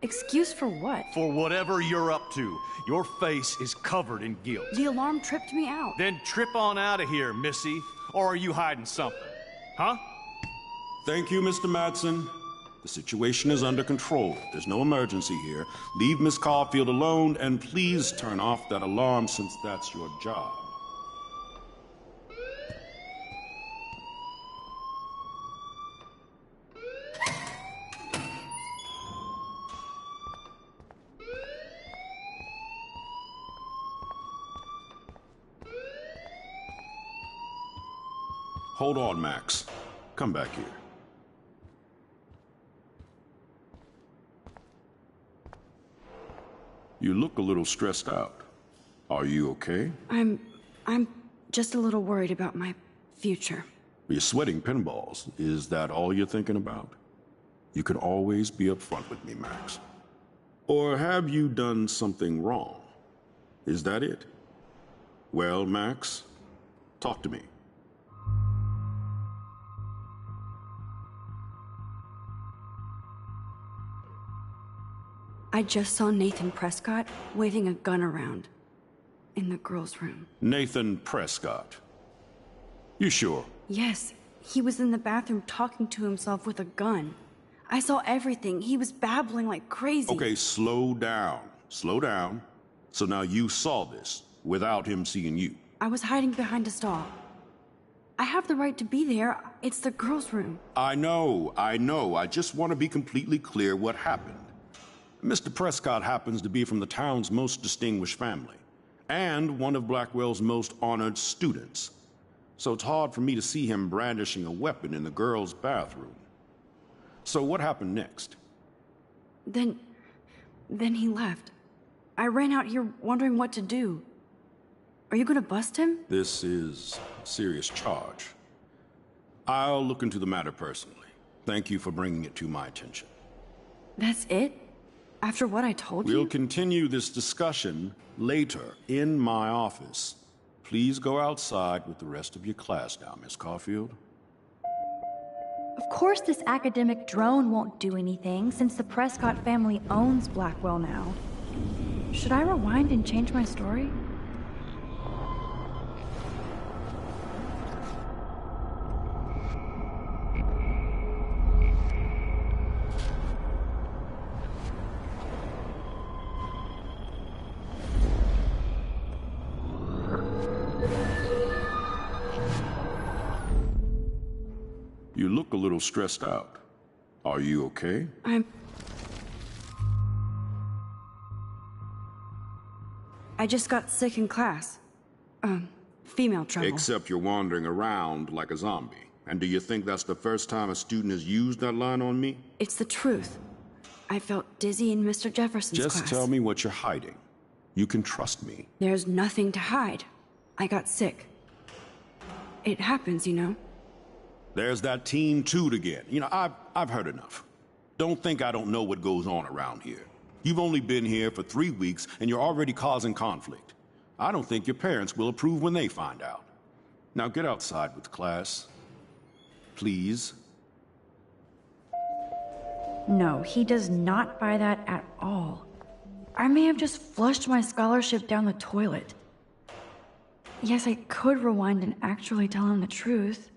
Excuse for what? For whatever you're up to, your face is covered in guilt. The alarm tripped me out. Then trip on out of here, Missy. Or are you hiding something? Huh? Thank you, Mr. Madsen. The situation is under control. There's no emergency here. Leave Miss Caulfield alone, and please turn off that alarm since that's your job. Hold on, Max. Come back here. You look a little stressed out. Are you okay? I'm just a little worried about my future. You're sweating pinballs. Is that all you're thinking about? You can always be upfront with me, Max. Or have you done something wrong? Is that it? Well, Max, talk to me. I just saw Nathan Prescott waving a gun around in the girls' room. Nathan Prescott. You sure? Yes, he was in the bathroom talking to himself with a gun. I saw everything. He was babbling like crazy. Okay, slow down. Slow down. So now you saw this without him seeing you. I was hiding behind a stall. I have the right to be there. It's the girls' room. I know. I just want to be completely clear what happened. Mr. Prescott happens to be from the town's most distinguished family, and one of Blackwell's most honored students. So it's hard for me to see him brandishing a weapon in the girls' bathroom. So what happened next? Then he left. I ran out here wondering what to do. Are you gonna bust him? This is a serious charge. I'll look into the matter personally. Thank you for bringing it to my attention. That's it? After what I told you? We'll continue this discussion later in my office. Please go outside with the rest of your class now, Miss Caulfield. Of course this academic drone won't do anything, since the Prescott family owns Blackwell now. Should I rewind and change my story? You look a little stressed out. Are you okay? I just got sick in class. Female trouble. Except you're wandering around like a zombie, And do you think that's the first time a student has used that line on me? It's the truth. I felt dizzy in Mr. Jefferson's class. Just tell me what you're hiding. You can trust me. There's nothing to hide. I got sick. It happens, you know. There's that teen toot again. You know, I've heard enough. Don't think I don't know what goes on around here. You've only been here for 3 weeks, and you're already causing conflict. I don't think your parents will approve when they find out. Now get outside with class. Please. No, he does not buy that at all. I may have just flushed my scholarship down the toilet. Yes, I could rewind and actually tell him the truth.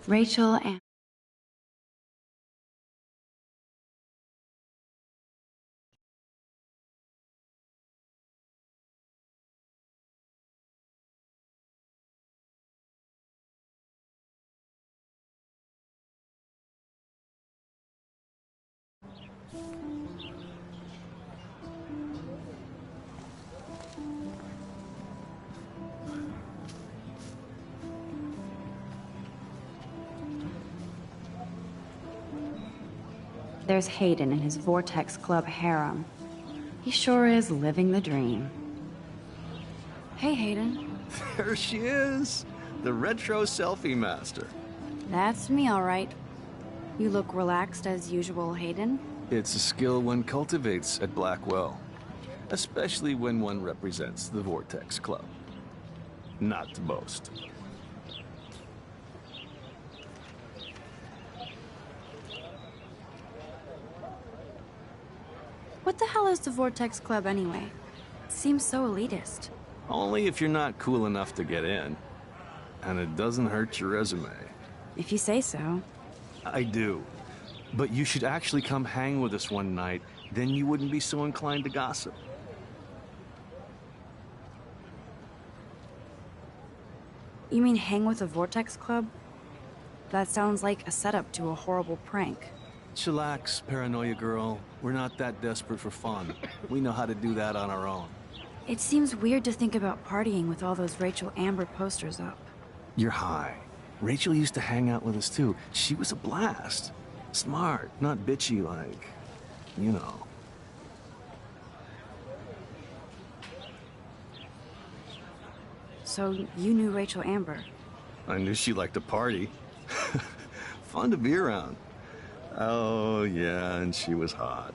Rachel and... There's Hayden and his Vortex Club harem. He sure is living the dream. Hey, Hayden. There she is, the retro selfie master. That's me, all right. You look relaxed as usual, Hayden. It's a skill one cultivates at Blackwell. especially when one represents the Vortex Club. Not to boast. What the hell is the Vortex Club anyway? It seems so elitist. Only if you're not cool enough to get in. And it doesn't hurt your resume. If you say so. I do. But you should actually come hang with us one night, then you wouldn't be so inclined to gossip. You mean hang with the Vortex Club? That sounds like a setup to a horrible prank. Chillax, paranoia girl. We're not that desperate for fun. We know how to do that on our own. It seems weird to think about partying with all those Rachel Amber posters up. You're high. Rachel used to hang out with us too. She was a blast. Smart, not bitchy like, you know. So you knew Rachel Amber? I knew she liked to party. Fun to be around. Oh, yeah, and she was hot.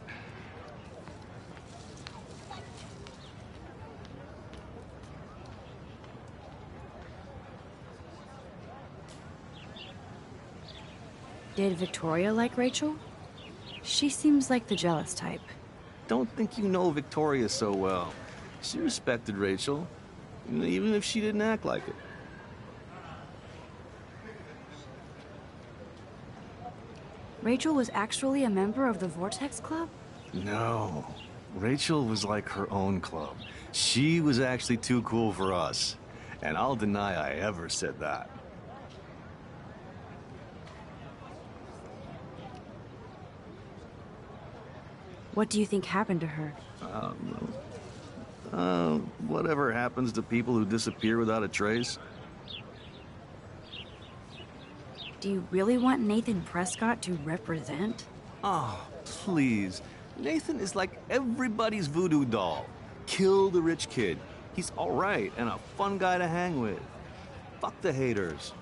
Did Victoria like Rachel? She seems like the jealous type. Don't think you know Victoria so well. She respected Rachel, even if she didn't act like it. Rachel was actually a member of the Vortex Club? No. Rachel was like her own club. She was actually too cool for us. And I'll deny I ever said that. What do you think happened to her? Whatever happens to people who disappear without a trace. Do you really want Nathan Prescott to represent? Oh, please. Nathan is like everybody's voodoo doll. Kill the rich kid. He's all right and a fun guy to hang with. Fuck the haters.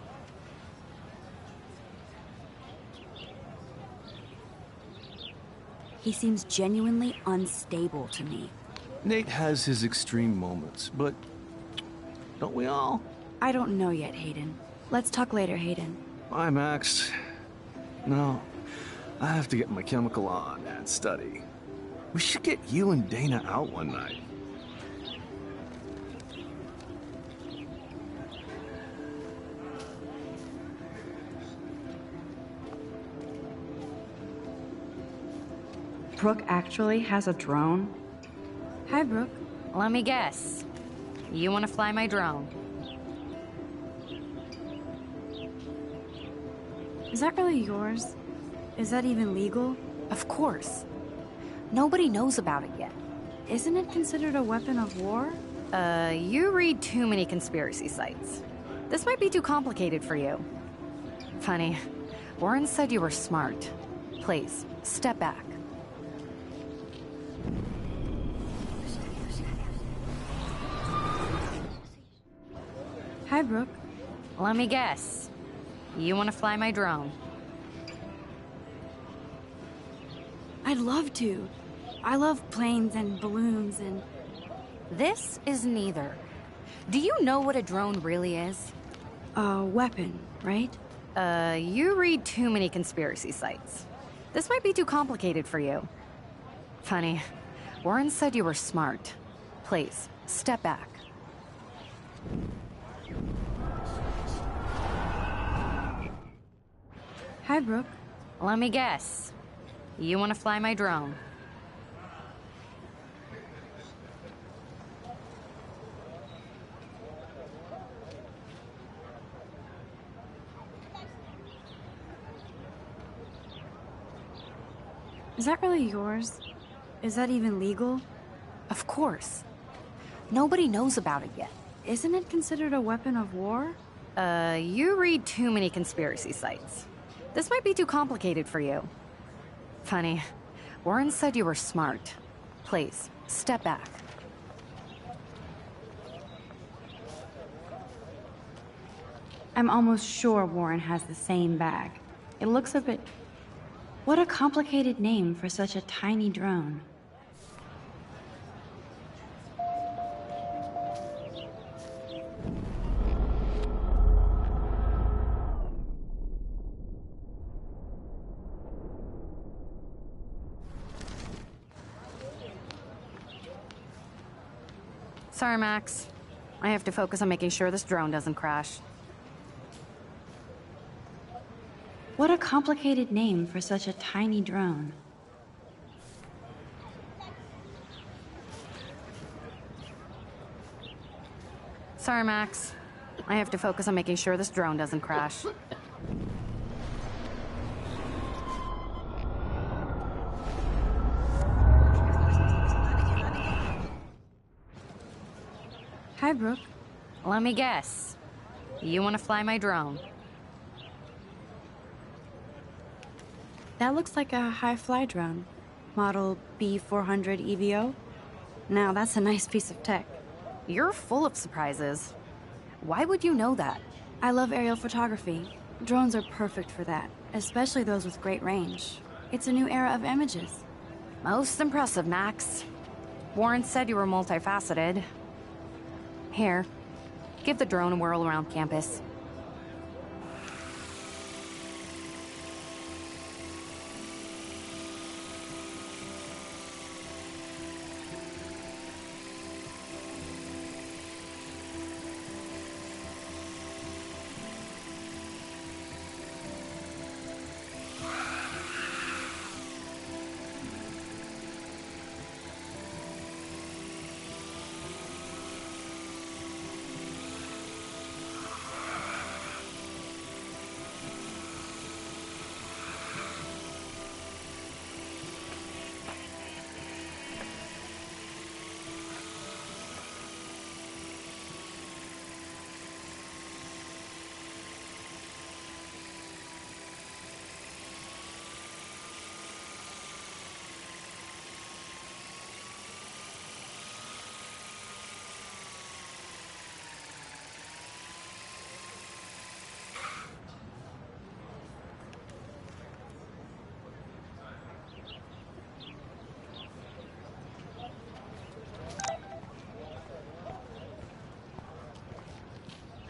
He seems genuinely unstable to me. Nate has his extreme moments, but don't we all? I don't know yet, Hayden. Let's talk later, Hayden. Bye, Max. No, I have to get my chemical on and study. We should get you and Dana out one night. Brooke actually has a drone? Hi, Brooke. Let me guess. You want to fly my drone? Is that really yours? Is that even legal? Of course. Nobody knows about it yet. Isn't it considered a weapon of war? You read too many conspiracy sites. This might be too complicated for you. Funny, Warren said you were smart. Please, step back. Hi, Brooke. Let me guess. You want to fly my drone? I'd love to. I love planes and balloons and... This is neither. Do you know what a drone really is? A weapon, right? You read too many conspiracy sites. This might be too complicated for you. Funny, Warren said you were smart. Please, step back. Hi, Brooke. Let me guess. You want to fly my drone? Is that really yours? Is that even legal? Of course. Nobody knows about it yet. Isn't it considered a weapon of war? You read too many conspiracy sites. This might be too complicated for you. Funny, Warren said you were smart. Please, step back. I'm almost sure Warren has the same bag. It looks a bit... What a complicated name for such a tiny drone. Sorry, Max. I have to focus on making sure this drone doesn't crash. What a complicated name for such a tiny drone. Sorry, Max. I have to focus on making sure this drone doesn't crash. Hi, Brooke. Let me guess. You want to fly my drone? That looks like a high-fly drone. Model B400 EVO. Now, that's a nice piece of tech. You're full of surprises. Why would you know that? I love aerial photography. Drones are perfect for that, especially those with great range. It's a new era of images. Most impressive, Max. Warren said you were multifaceted. Here, give the drone a whirl around campus.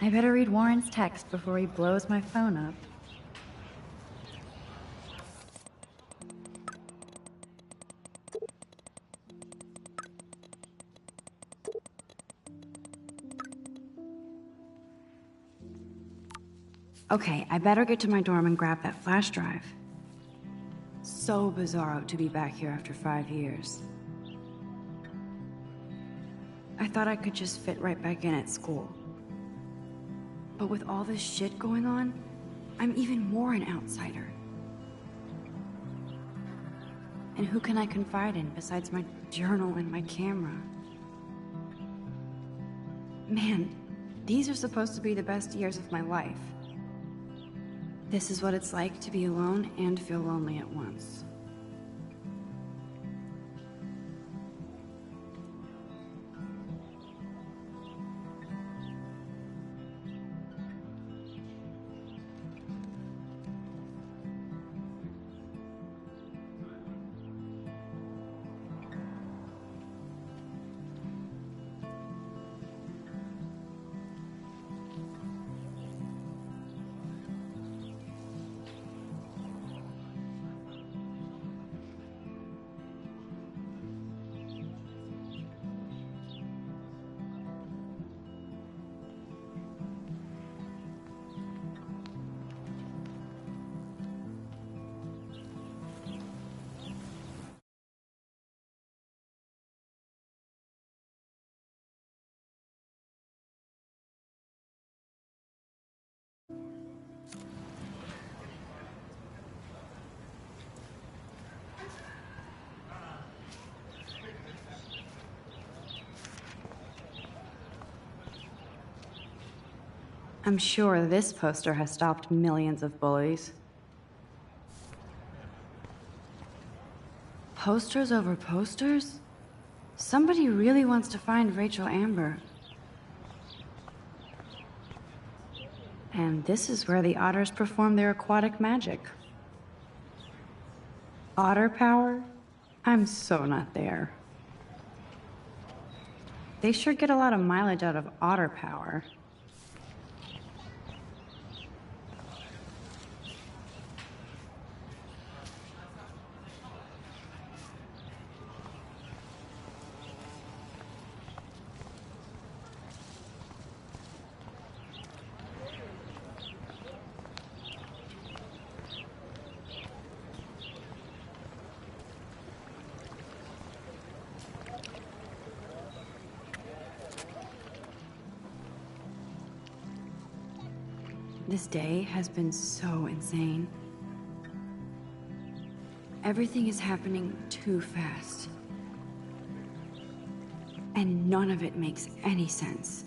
I better read Warren's text before he blows my phone up. Okay, I better get to my dorm and grab that flash drive. So bizarro to be back here after 5 years. I thought I could just fit right back in at school. But with all this shit going on, I'm even more an outsider. And who can I confide in besides my journal and my camera? Man, these are supposed to be the best years of my life. This is what it's like to be alone and feel lonely at once. I'm sure this poster has stopped millions of bullies. Posters over posters? Somebody really wants to find Rachel Amber. And this is where the otters perform their aquatic magic. Otter power? I'm so not there. They sure get a lot of mileage out of otter power. This day has been so insane. Everything is happening too fast. And none of it makes any sense.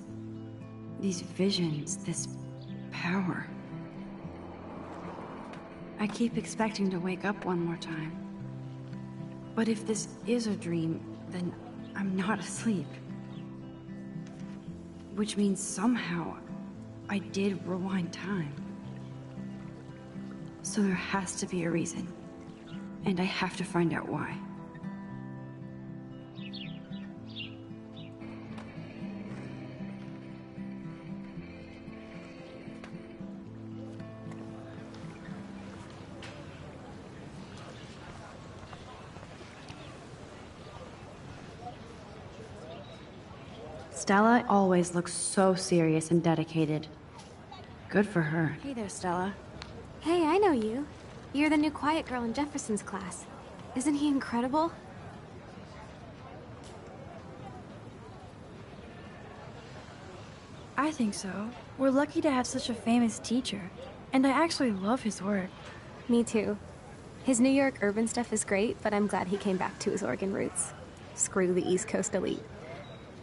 These visions, this power. I keep expecting to wake up one more time. But if this is a dream, then I'm not asleep. Which means somehow I did rewind time. So there has to be a reason. And I have to find out why. Stella always looks so serious and dedicated. Good for her. Hey there, Stella. Hey, I know you. You're the new quiet girl in Jefferson's class. Isn't he incredible? I think so. We're lucky to have such a famous teacher. And I actually love his work. Me too. His New York urban stuff is great, but I'm glad he came back to his Oregon roots. Screw the East Coast elite.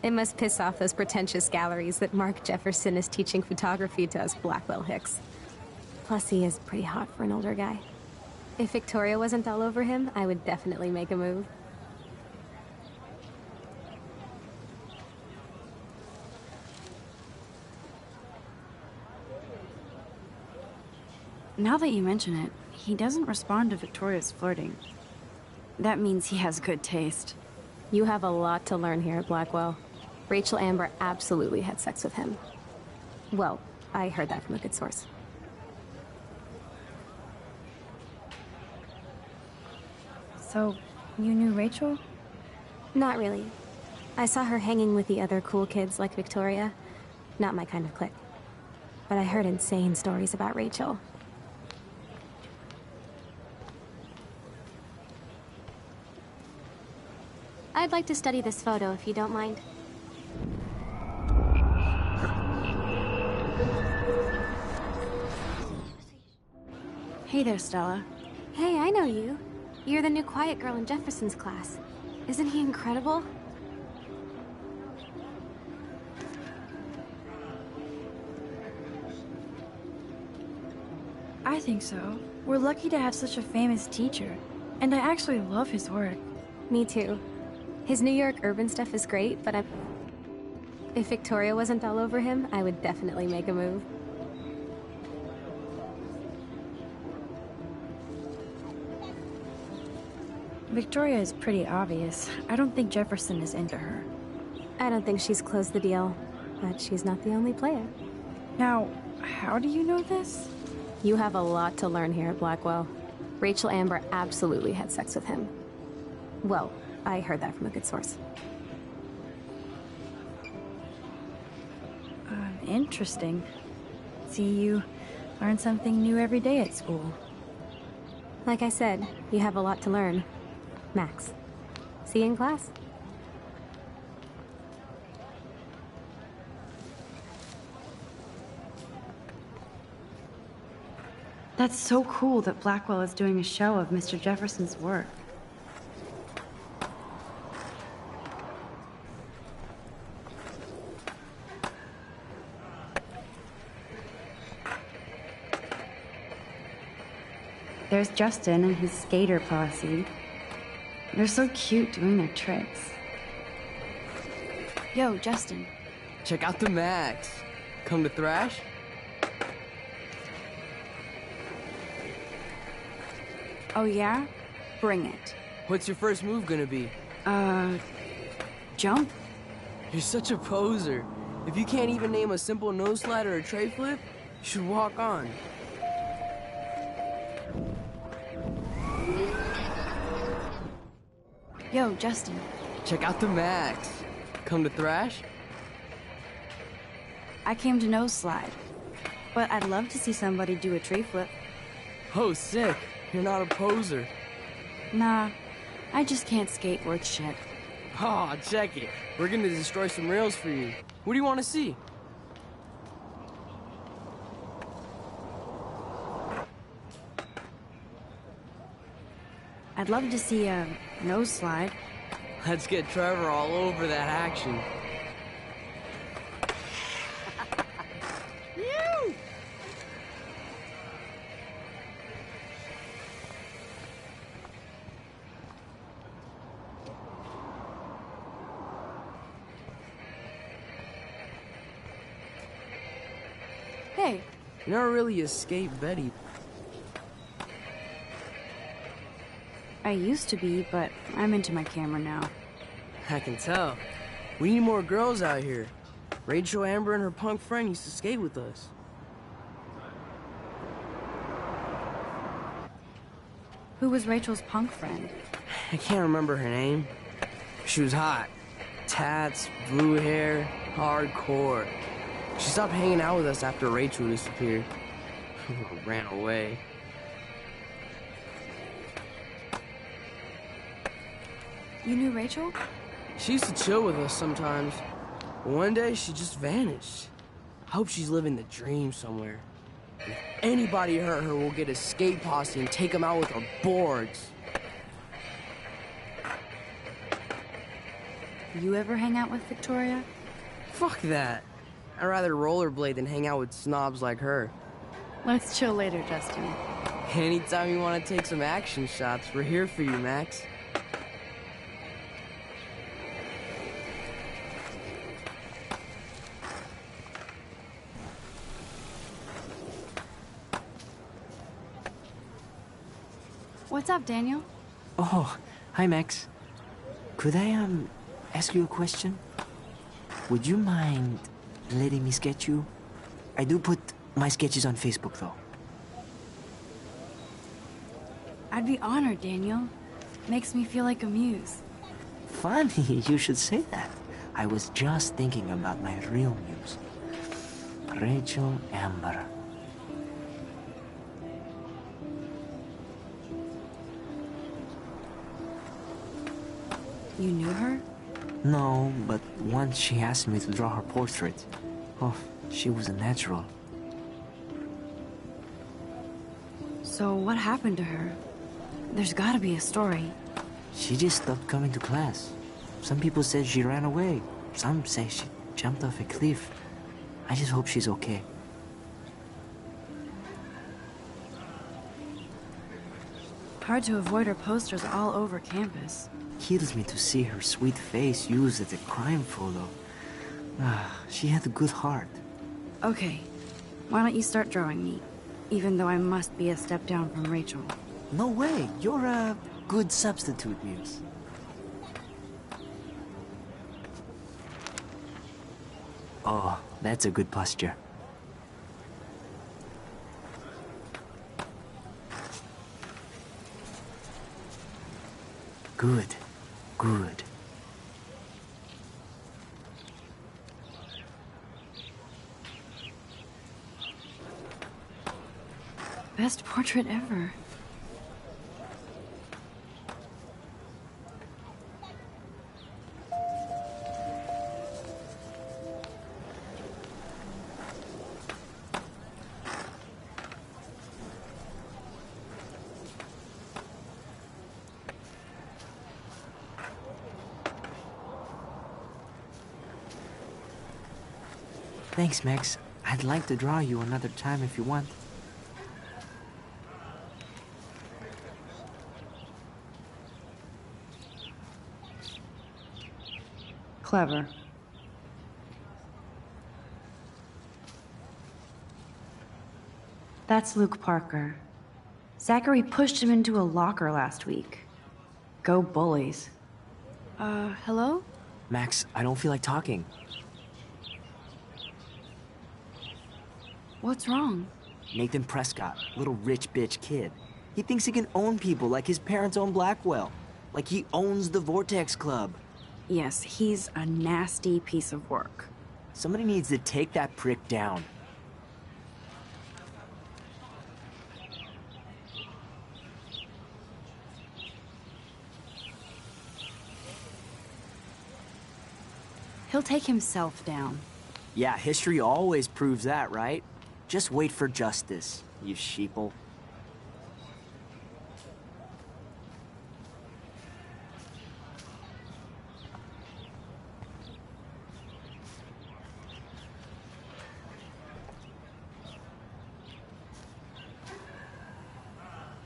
It must piss off those pretentious galleries that Mark Jefferson is teaching photography to us Blackwell hicks. Plus, he is pretty hot for an older guy. If Victoria wasn't all over him, I would definitely make a move. Now that you mention it, he doesn't respond to Victoria's flirting. That means he has good taste. You have a lot to learn here at Blackwell. Rachel Amber absolutely had sex with him. Well, I heard that from a good source. So, you knew Rachel? Not really. I saw her hanging with the other cool kids like Victoria. Not my kind of clique. But I heard insane stories about Rachel. I'd like to study this photo if you don't mind. Hey there, Stella. Hey, I know you. You're the new quiet girl in Jefferson's class. Isn't he incredible? I think so. We're lucky to have such a famous teacher. And I actually love his work. Me too. His New York urban stuff is great, but if Victoria wasn't all over him, I would definitely make a move. Victoria is pretty obvious. I don't think Jefferson is into her. I don't think she's closed the deal, but she's not the only player. Now, how do you know this? You have a lot to learn here at Blackwell. Rachel Amber absolutely had sex with him. Well, I heard that from a good source. Interesting. See, you learn something new every day at school. Like I said, you have a lot to learn. Max. See you in class. That's so cool that Blackwell is doing a show of Mr. Jefferson's work. There's Justin and his skater posse. They're so cute doing their tricks. Yo, Justin. Check out the Max. Come to thrash? Oh yeah? Bring it. What's your first move gonna be? Jump? You're such a poser. If you can't even name a simple nose slide or a tray flip, you should walk on. Yo, Justin. Check out the Max. Come to thrash? I came to nose slide. But I'd love to see somebody do a tree flip. Oh, sick. You're not a poser. Nah, I just can't skate worth shit. Aw, check it. We're gonna destroy some rails for you. What do you want to see? I'd love to see a nose slide. Let's get Trevor all over that action. Hey. You never really escaped Betty. I used to be, but I'm into my camera now. I can tell. We need more girls out here. Rachel, Amber, and her punk friend used to skate with us. Who was Rachel's punk friend? I can't remember her name. She was hot. Tats, blue hair, hardcore. She stopped hanging out with us after Rachel disappeared. Ran away. You knew Rachel? She used to chill with us sometimes. But one day, she just vanished. I hope she's living the dream somewhere. If anybody hurt her, we'll get a skate posse and take them out with our boards. You ever hang out with Victoria? Fuck that. I'd rather rollerblade than hang out with snobs like her. Let's chill later, Justin. Anytime you want to take some action shots, we're here for you, Max. What's up, Daniel? Oh, hi, Max. Could I, ask you a question? Would you mind letting me sketch you? I do put my sketches on Facebook, though. I'd be honored, Daniel. Makes me feel like a muse. Funny, you should say that. I was just thinking about my real muse. Rachel Amber. You knew her? No, but once she asked me to draw her portrait. Oh, she was a natural. So what happened to her? There's gotta be a story. She just stopped coming to class. Some people said she ran away. Some say she jumped off a cliff. I just hope she's okay. Hard to avoid her posters all over campus. Kills me to see her sweet face used as a crime photo. She had a good heart. Okay, why don't you start drawing me? Even though I must be a step down from Rachel. No way, you're a good substitute, Muse. Oh, that's a good posture. Good. Good. Best portrait ever. Thanks, Max. I'd like to draw you another time if you want. Clever. That's Luke Parker. Zachary pushed him into a locker last week. Go bullies. Hello? Max, I don't feel like talking. What's wrong? Nathan Prescott, little rich bitch kid. He thinks he can own people like his parents own Blackwell. Like he owns the Vortex Club. Yes, he's a nasty piece of work. Somebody needs to take that prick down. He'll take himself down. Yeah, history always proves that, right? Just wait for justice, you sheeple.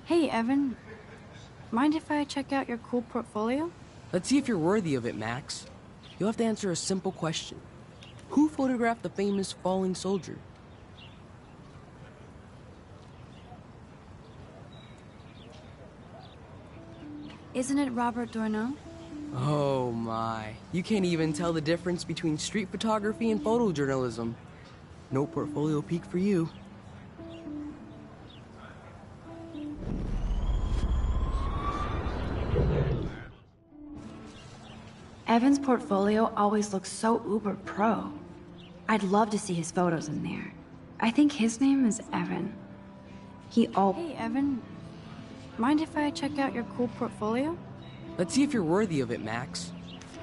Hey, Evan. Mind if I check out your cool portfolio? Let's see if you're worthy of it, Max. You'll have to answer a simple question. Who photographed the famous falling soldier? Isn't it Robert Doisneau? Oh my. You can't even tell the difference between street photography and photojournalism. No portfolio peek for you. Evan's portfolio always looks so uber pro. I'd love to see his photos in there. I think his name is Evan. Hey, Evan. Mind if I check out your cool portfolio? Let's see if you're worthy of it, Max.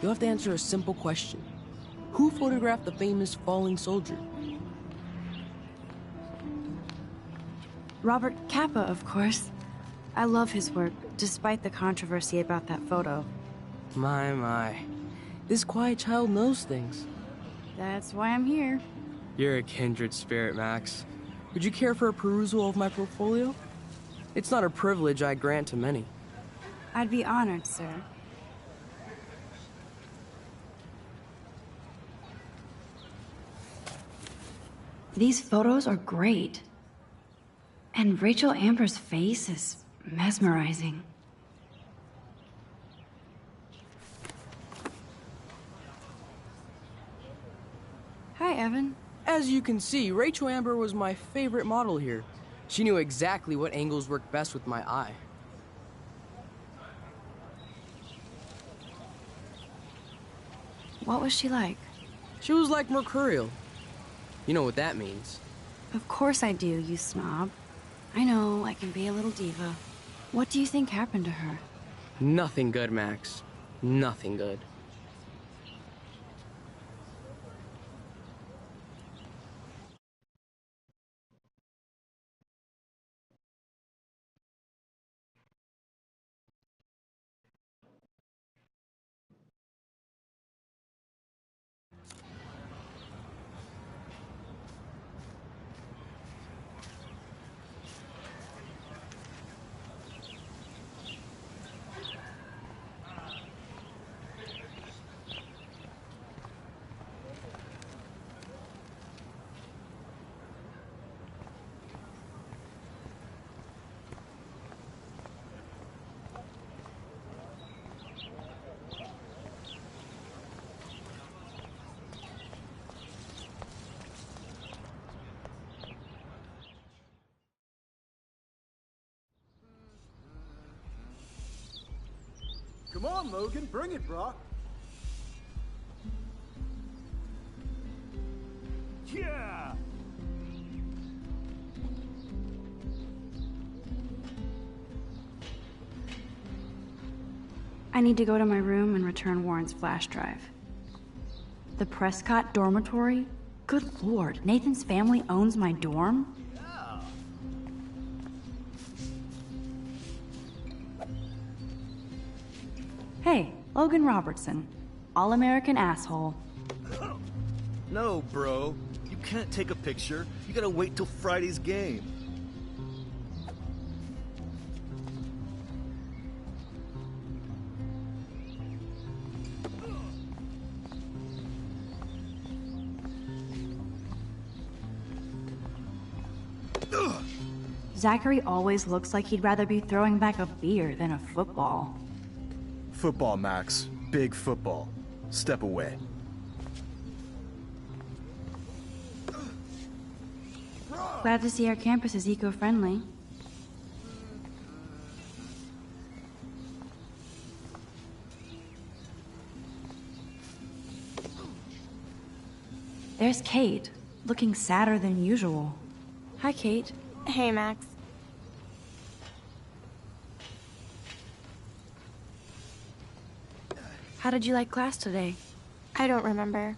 You'll have to answer a simple question. Who photographed the famous falling soldier? Robert Capa, of course. I love his work, despite the controversy about that photo. My. This quiet child knows things. That's why I'm here. You're a kindred spirit, Max. Would you care for a perusal of my portfolio? It's not a privilege I grant to many. I'd be honored, sir. These photos are great. And Rachel Amber's face is mesmerizing. Hi, Evan. As you can see, Rachel Amber was my favorite model here. She knew exactly what angles worked best with my eye. What was she like? She was like mercurial. You know what that means. Of course I do, you snob. I know, I can be a little diva. What do you think happened to her? Nothing good, Max. Nothing good. Come on, Logan, bring it, Brock. Yeah! I need to go to my room and return Warren's flash drive. The Prescott dormitory? Good lord, Nathan's family owns my dorm? Hey, Logan Robertson. All-American asshole. No, bro. You can't take a picture. You gotta wait till Friday's game. Zachary always looks like he'd rather be throwing back a beer than a football. Football, Max. Big football. Step away. Glad to see our campus is eco-friendly. There's Kate, looking sadder than usual. Hi, Kate. Hey, Max. How did you like class today? I don't remember.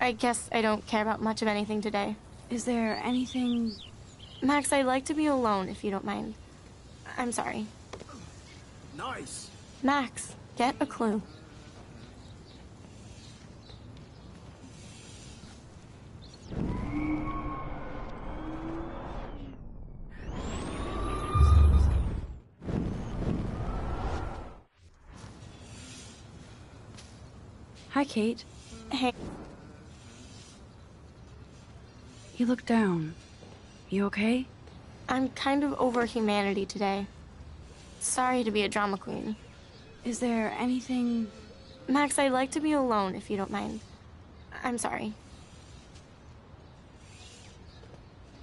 I guess I don't care about much of anything today. Is there anything... Max, I'd like to be alone, if you don't mind. I'm sorry. Nice! Max, get a clue. Hi, Kate. Hey. You look down. You okay? I'm kind of over humanity today. Sorry to be a drama queen. Is there anything... Max, I'd like to be alone if you don't mind. I'm sorry.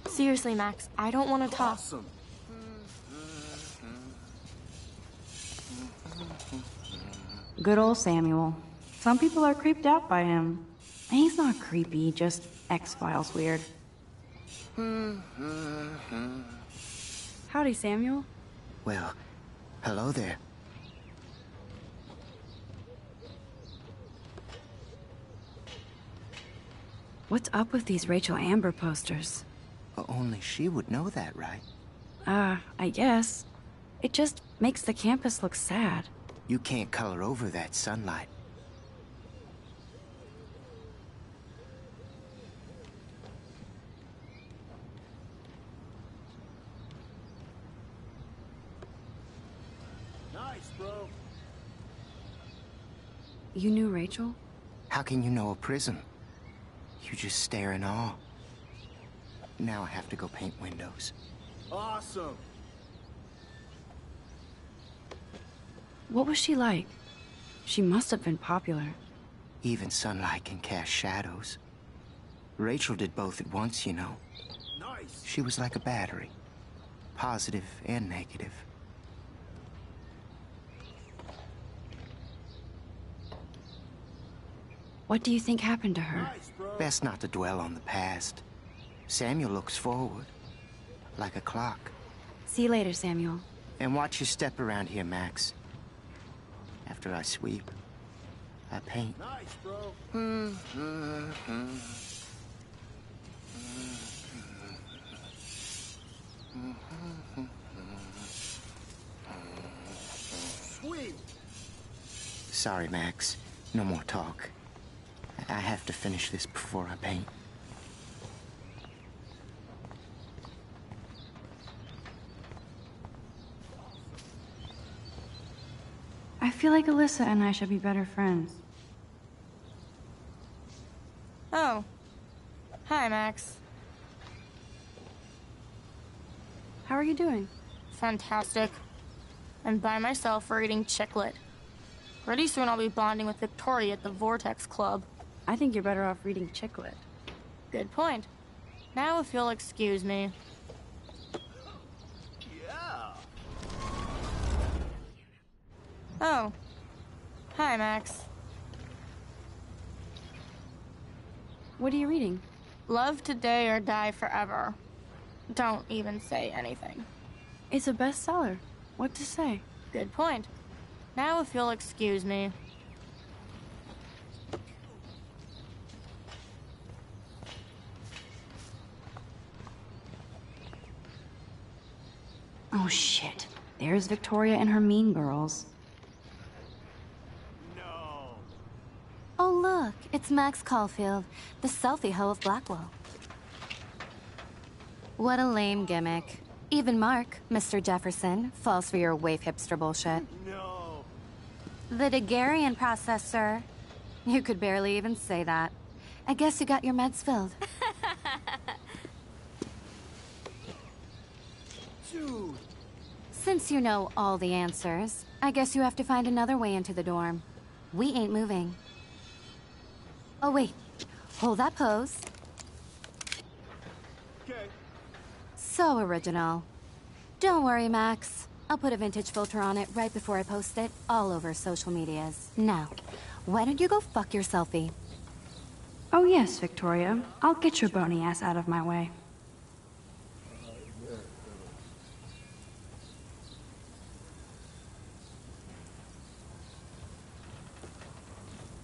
Seriously, Max, I don't want to talk. Awesome. Good old Samuel. Some people are creeped out by him. And he's not creepy, just X-Files weird. Howdy, Samuel. Well, hello there. What's up with these Rachel Amber posters? Only she would know that, right? I guess. It just makes the campus look sad. You can't color over that sunlight. Nice, bro. You knew Rachel? How can you know a prism? You just stare in awe. Now I have to go paint windows. Awesome. What was she like? She must have been popular. Even sunlight can cast shadows. Rachel did both at once, you know. Nice. She was like a battery. Positive and negative. What do you think happened to her? Nice, bro. Best not to dwell on the past. Samuel looks forward. Like a clock. See you later, Samuel. And watch your step around here, Max. After I sweep, I paint. Nice, bro. Sweet. Sorry, Max. No more talk. I have to finish this before I paint. I feel like Alyssa and I should be better friends. Oh. Hi, Max. How are you doing? Fantastic. I'm by myself reading Chicklet. Pretty soon I'll be bonding with Victoria at the Vortex Club. I think you're better off reading Chicklet. Good point. Now if you'll excuse me. Yeah. Oh. Hi, Max. What are you reading? Love Today or Die Forever. Don't even say anything. It's a bestseller. What to say? Good point. Now if you'll excuse me. Oh shit. There's Victoria and her mean girls. No. Oh, look, it's Max Caulfield, the selfie hoe of Blackwell. What a lame gimmick. Even Mark, Mr. Jefferson, falls for your waif hipster bullshit. No. The Daguerrean process, sir. You could barely even say that. I guess you got your meds filled. Dude. Since you know all the answers, I guess you have to find another way into the dorm. We ain't moving. Oh, wait. Hold that pose. Okay. So original. Don't worry, Max. I'll put a vintage filter on it right before I post it all over social medias. Now, why don't you go fuck your selfie? Oh yes, Victoria. I'll get your bony ass out of my way.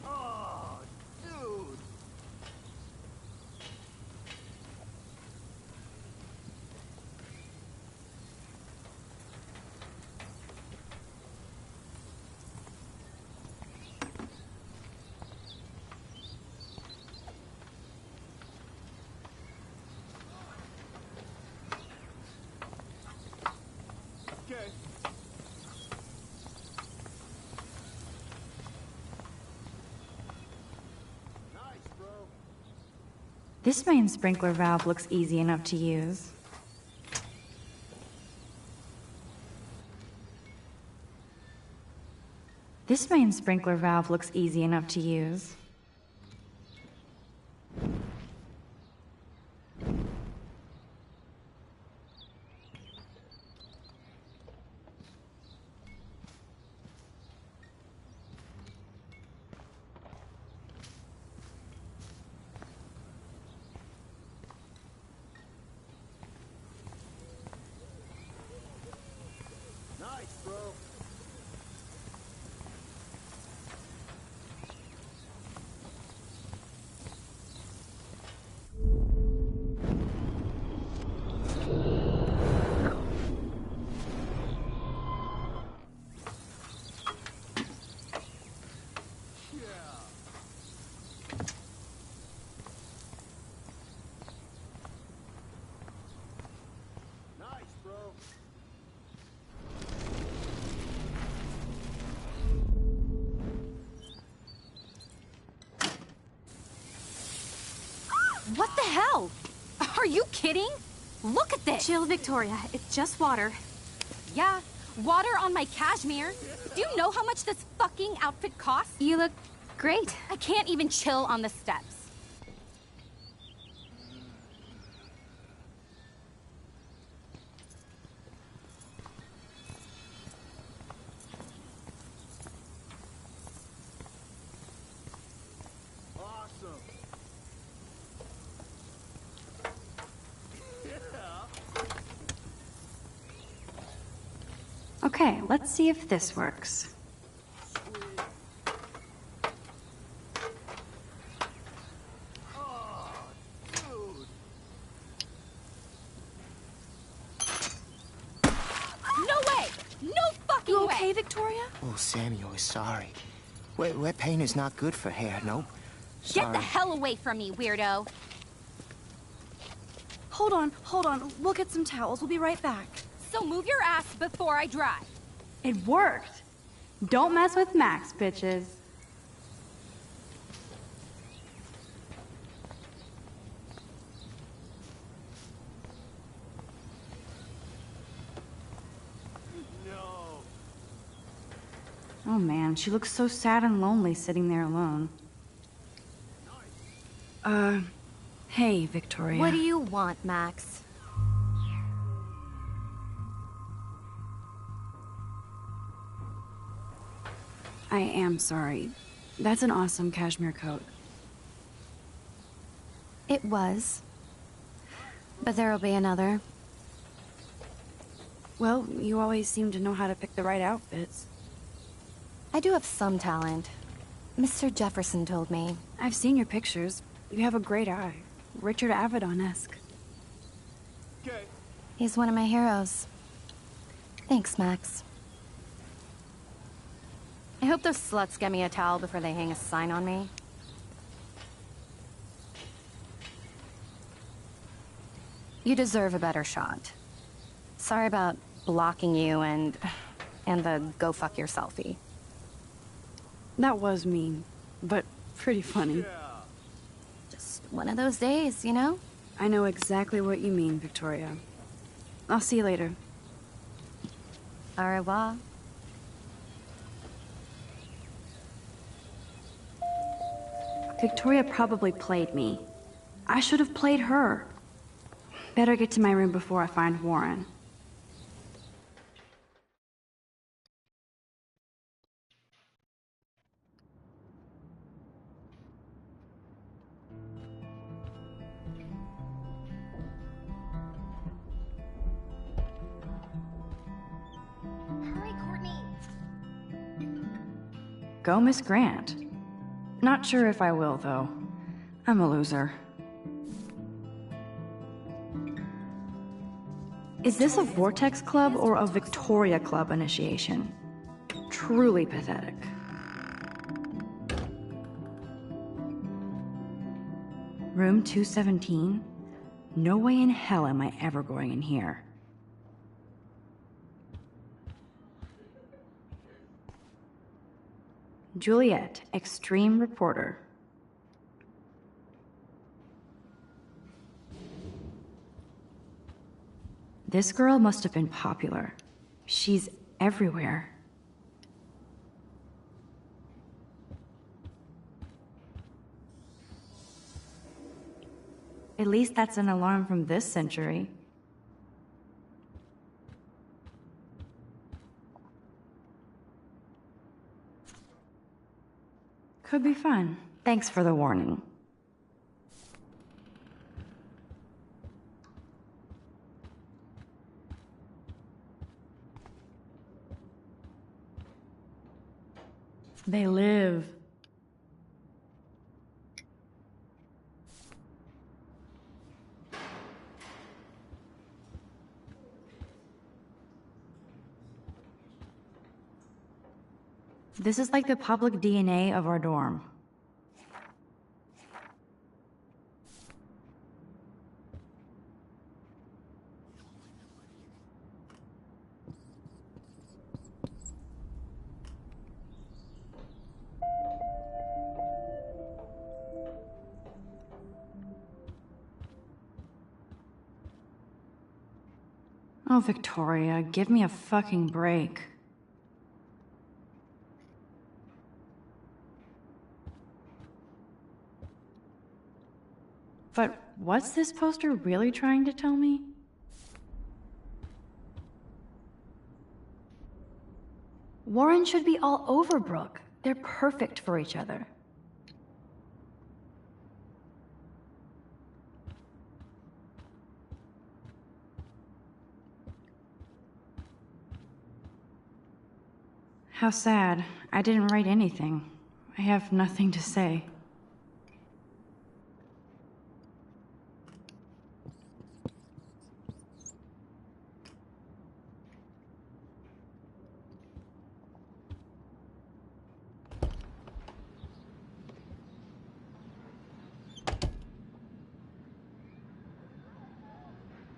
Oh, dude. This main sprinkler valve looks easy enough to use. This main sprinkler valve looks easy enough to use. Nice, bro. Nice, bro. What the hell? Are you kidding? Look at this! Chill, Victoria. It's just water. Yeah, water on my cashmere. Do you know how much this fucking outfit costs? You look great. I can't even chill on the steps. Awesome. Okay, let's see if this works. No way! No fucking You way! okay, Victoria? Oh, Samuel is sorry. Wet paint is not good for hair, nope. Get Sorry. the hell away from me, weirdo! Hold on. We'll get some towels. We'll be right back. So move your ass before I dry. It worked. Don't mess with Max, bitches. No. Oh man, she looks so sad and lonely sitting there alone. Hey, Victoria. What do you want, Max? I am sorry. That's an awesome cashmere coat. It was. But there'll be another. Well, you always seem to know how to pick the right outfits. I do have some talent. Mr. Jefferson told me. I've seen your pictures. You have a great eye. Richard Avedon-esque. Okay. He's one of my heroes. Thanks, Max. I hope those sluts get me a towel before they hang a sign on me. You deserve a better shot. Sorry about blocking you and the go fuck your selfie. That was mean, but pretty funny. Just one of those days, you know? I know exactly what you mean, Victoria. I'll see you later. Au revoir. Victoria probably played me. I should have played her. Better get to my room before I find Warren. Hurry, Courtney. Go, Miss Grant. Not sure if I will, though. I'm a loser. Is this a Vortex Club or a Victoria Club initiation? Truly pathetic. Room 217? No way in hell am I ever going in here. Juliet, extreme reporter. This girl must have been popular. She's everywhere. At least that's an alarm from this century. Could be fun. Thanks for the warning. They live. This is like the public DNA of our dorm. Oh, Victoria, give me a fucking break. But what's this poster really trying to tell me? Warren should be all over Brooke. They're perfect for each other. How sad. I didn't write anything. I have nothing to say.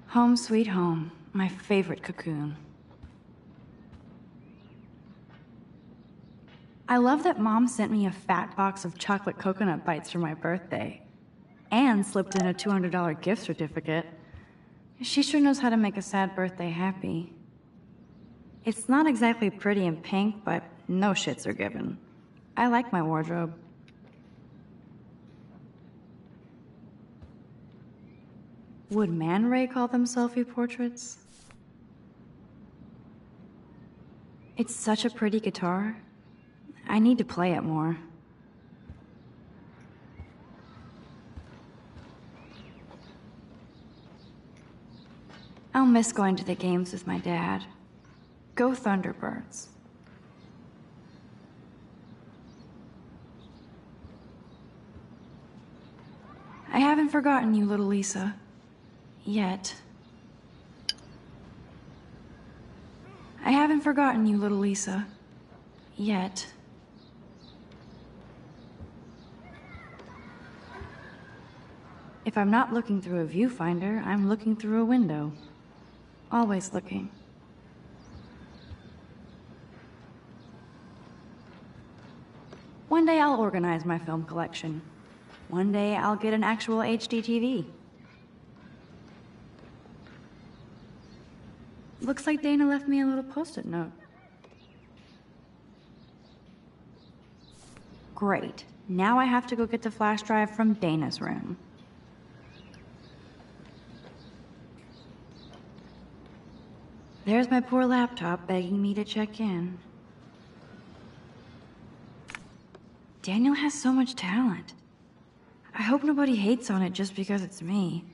Home sweet home, my favorite cocoon. I love that Mom sent me a fat box of chocolate coconut bites for my birthday, and slipped in a $200 gift certificate. She sure knows how to make a sad birthday happy. It's not exactly pretty and pink, but no shits are given. I like my wardrobe. Would Man Ray call them selfie portraits? It's such a pretty guitar. I need to play it more. I'll miss going to the games with my dad. Go Thunderbirds. I haven't forgotten you, little Lisa. Yet. I haven't forgotten you, little Lisa. Yet. If I'm not looking through a viewfinder, I'm looking through a window. Always looking. One day I'll organize my film collection. One day I'll get an actual HD TV. Looks like Dana left me a little post-it note. Great. Now I have to go get the flash drive from Dana's room. There's my poor laptop begging me to check in. Daniel has so much talent. I hope nobody hates on it just because it's me.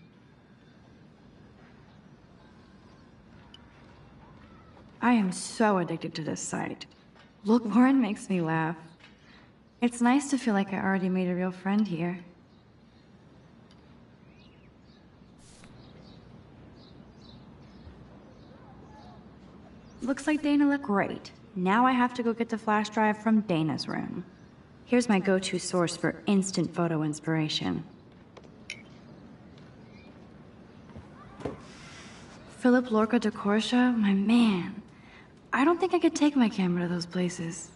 I am so addicted to this site. Look, Warren makes me laugh. It's nice to feel like I already made a real friend here. Looks like Dana looked great. Now I have to go get the flash drive from Dana's room. Here's my go-to source for instant photo inspiration. Philip Lorca de Corsia, my man. I don't think I could take my camera to those places.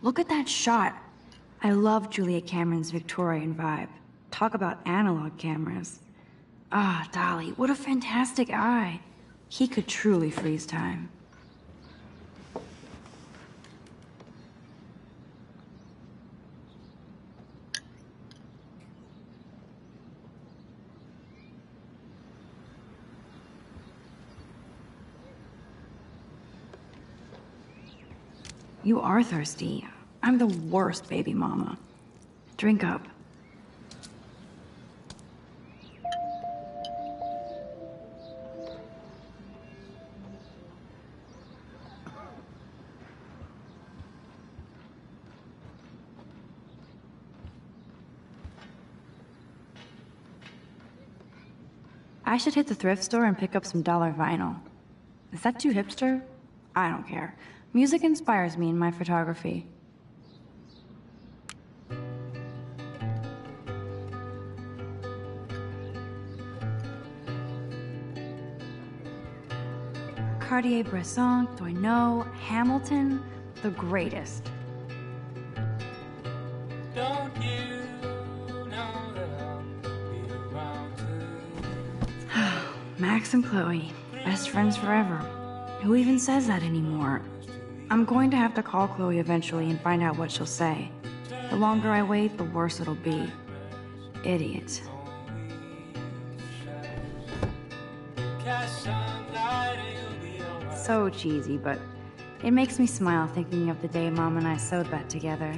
Look at that shot. I love Julia Cameron's Victorian vibe. Talk about analog cameras. Ah, Dolly, what a fantastic eye. He could truly freeze time. You are thirsty. I'm the worst baby mama. Drink up. I should hit the thrift store and pick up some dollar vinyl. Is that too hipster? I don't care. Music inspires me in my photography. Cartier-Bresson, Doisneau, Hamilton, the greatest. Don't you know that I'll be around to... Max and Chloe, best friends forever. Who even says that anymore? I'm going to have to call Chloe eventually and find out what she'll say. The longer I wait, the worse it'll be. Idiot. So cheesy, but it makes me smile thinking of the day Mom and I sewed that together.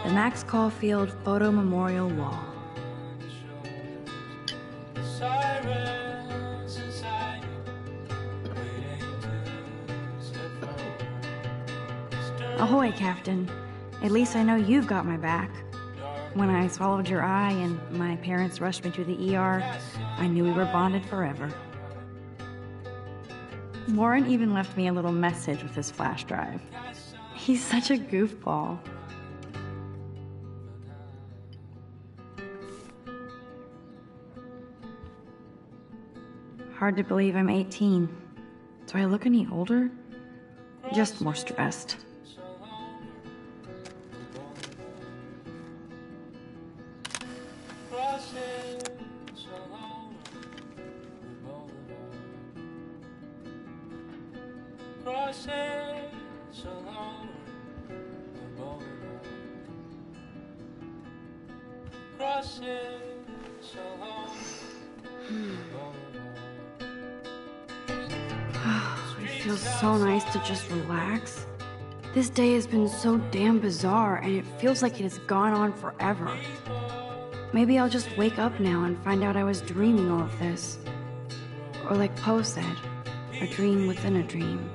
The Max Caulfield Photo Memorial Wall. Ahoy, Captain. At least I know you've got my back. When I swallowed your eye and my parents rushed me to the ER, I knew we were bonded forever. Warren even left me a little message with his flash drive. He's such a goofball. Hard to believe I'm 18. Do I look any older? Just more stressed. It feels so nice to just relax. This day has been so damn bizarre, and it feels like it has gone on forever. Maybe I'll just wake up now and find out I was dreaming all of this. Or like Poe said, a dream within a dream.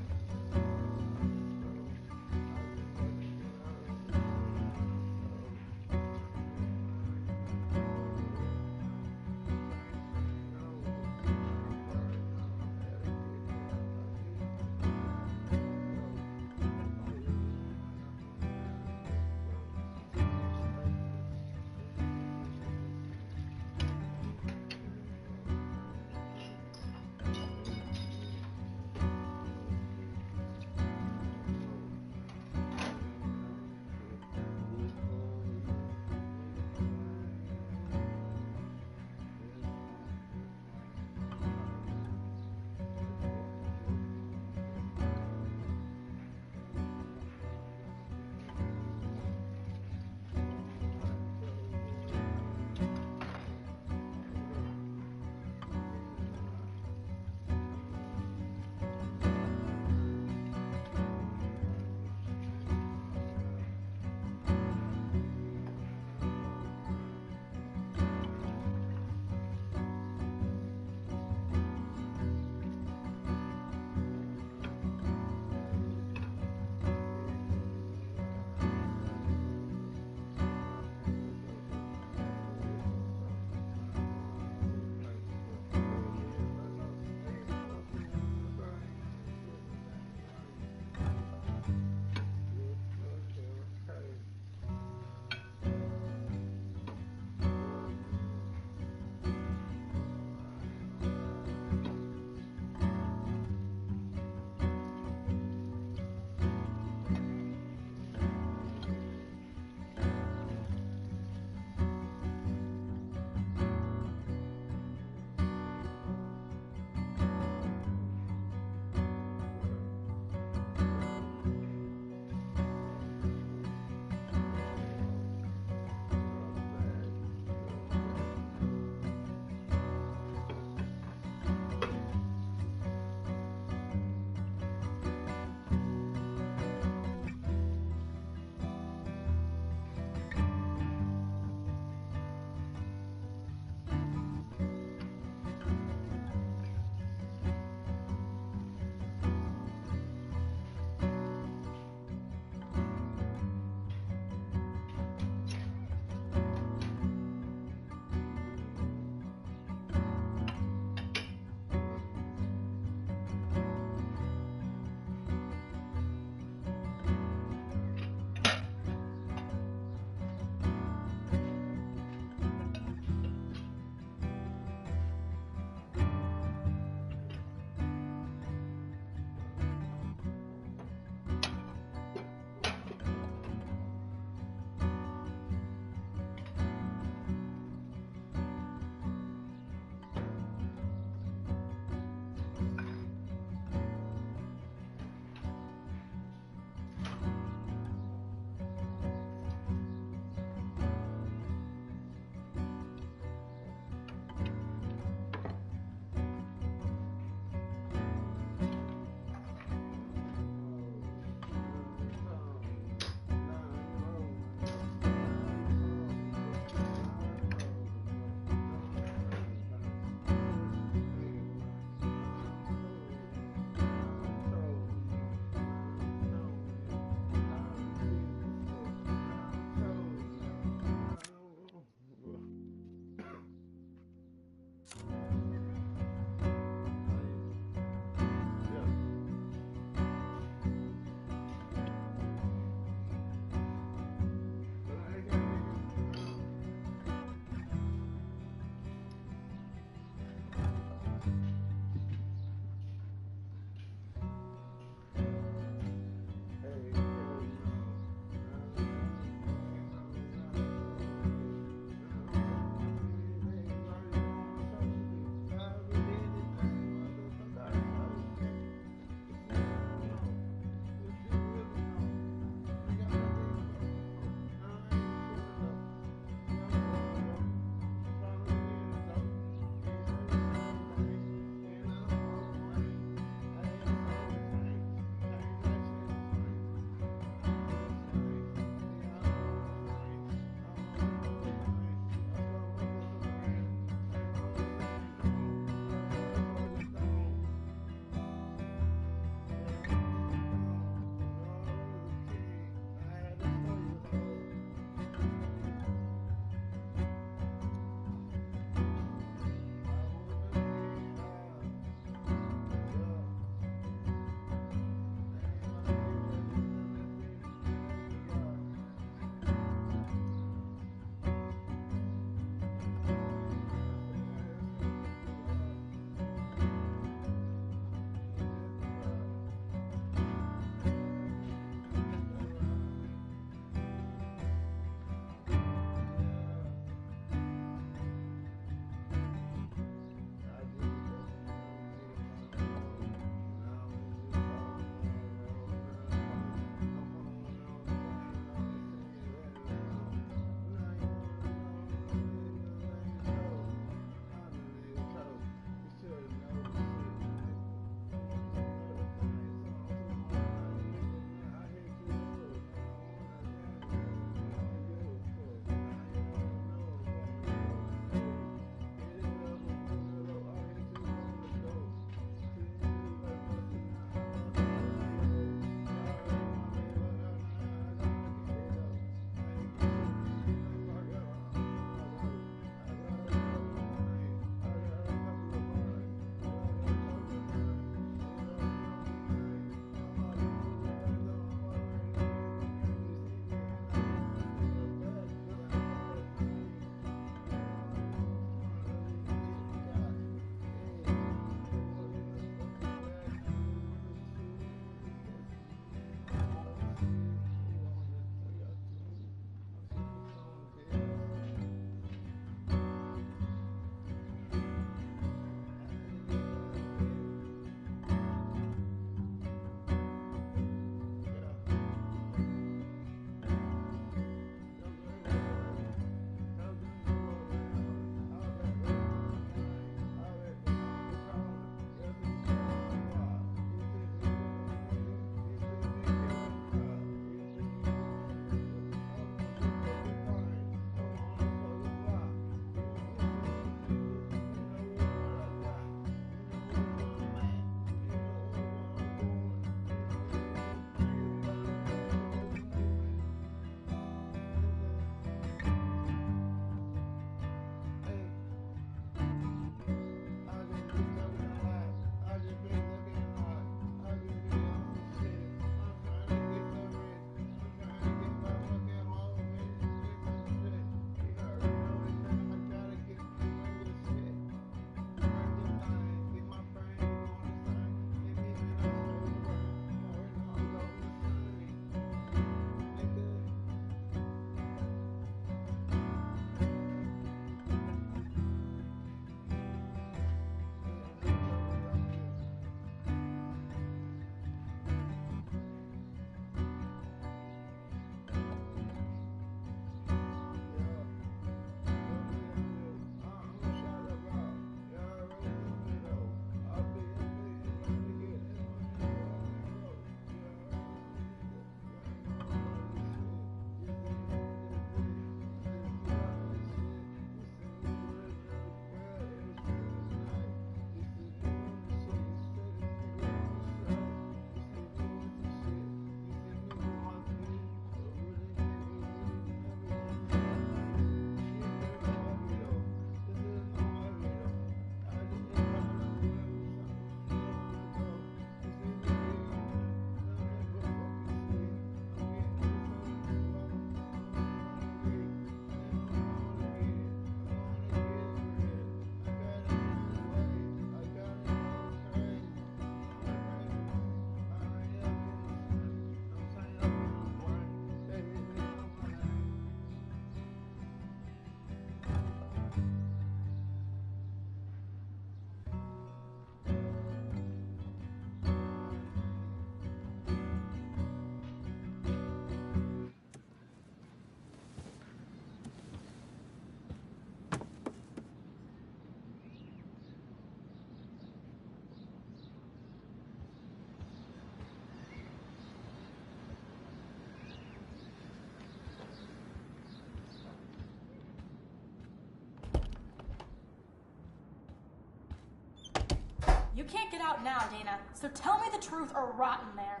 can't get out now, Dana, so tell me the truth or rot in there.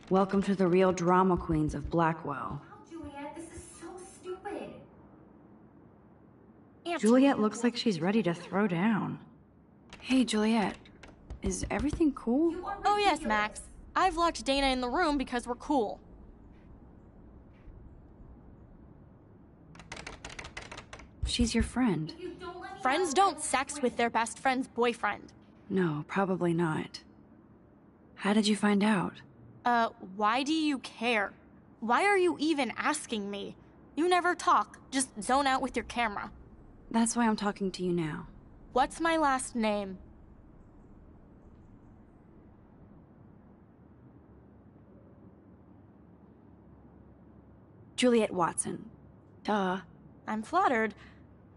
Welcome to the real drama queens of Blackwell. Juliet, this is so stupid. Juliet looks like she's ready to throw down. Hey, Juliet. Is everything cool? Oh yes, Max. I've locked Dana in the room because we're cool. She's your friend. Friends don't sex with their best friend's boyfriend. No, probably not. How did you find out? Why do you care? Why are you even asking me? You never talk, just zone out with your camera. That's why I'm talking to you now. What's my last name? Juliet Watson. Duh. I'm flattered.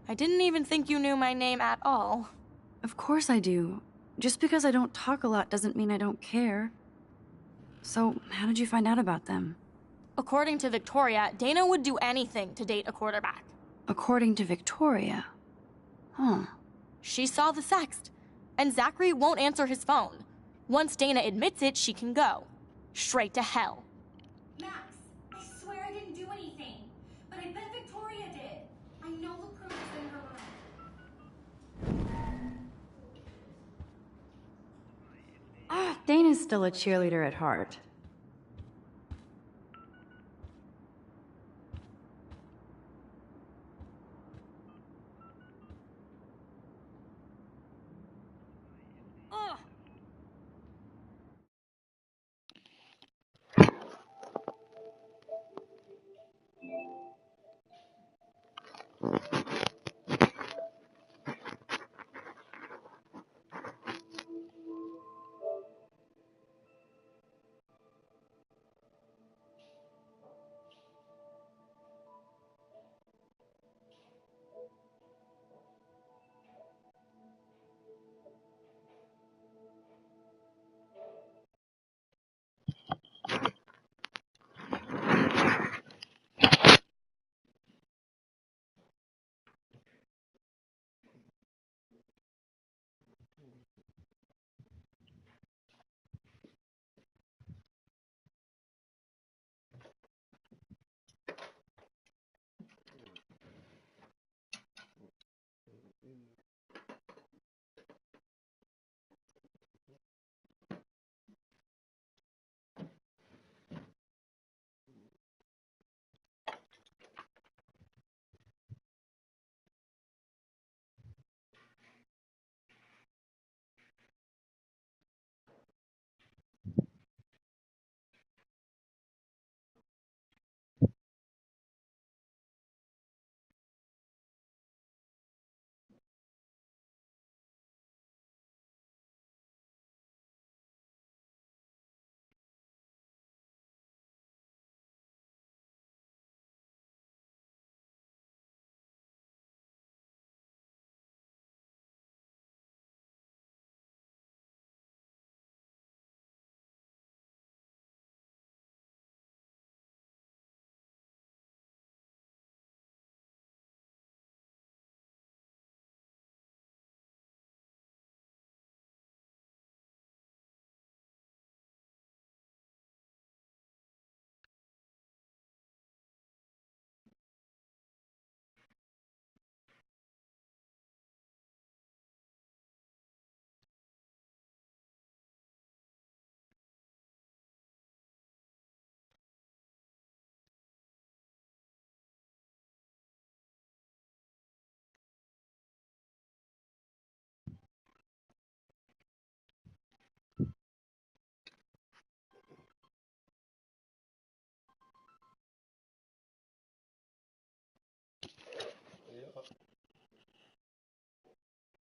I didn't even think you knew my name at all. Of course I do. Just because I don't talk a lot doesn't mean I don't care. So, how did you find out about them? According to Victoria, Dana would do anything to date a quarterback. According to Victoria? Huh. She saw the sext, and Zachary won't answer his phone. Once Dana admits it, she can go. Straight to hell. Max, I swear I didn't do anything. But I bet Victoria did. I know the proof is in her room. Dana's still a cheerleader at heart.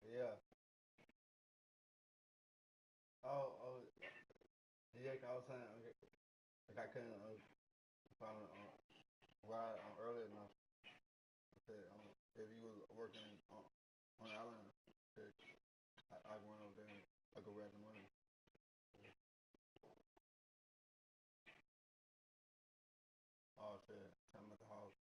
Yeah. Yeah, I was saying, like I couldn't find ride early enough. I said, if you was working on the island, I went over there and I could ride the money. Oh shit, I'm at the house.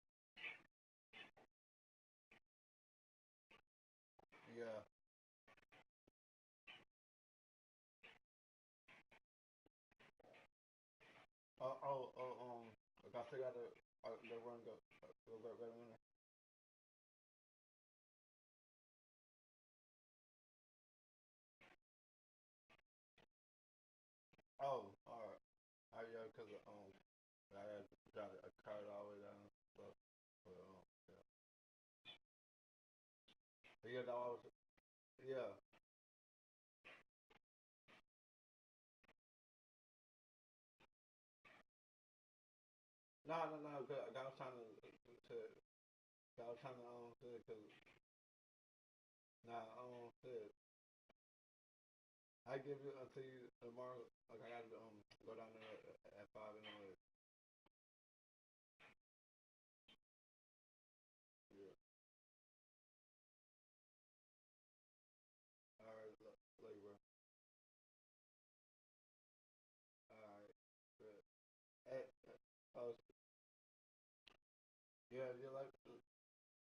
I figured out the run go right in there. Oh, alright. Yeah, cause I had got a card all the way down. So, but, yeah. Yeah, no, I was, yeah. No, cause I was trying to I was trying to say, cause nah, say I give you until you tomorrow. Like I gotta go down there at 5 anyway. Yeah. All right, later, bro. All right. Good. Hey, oh, yeah, you like,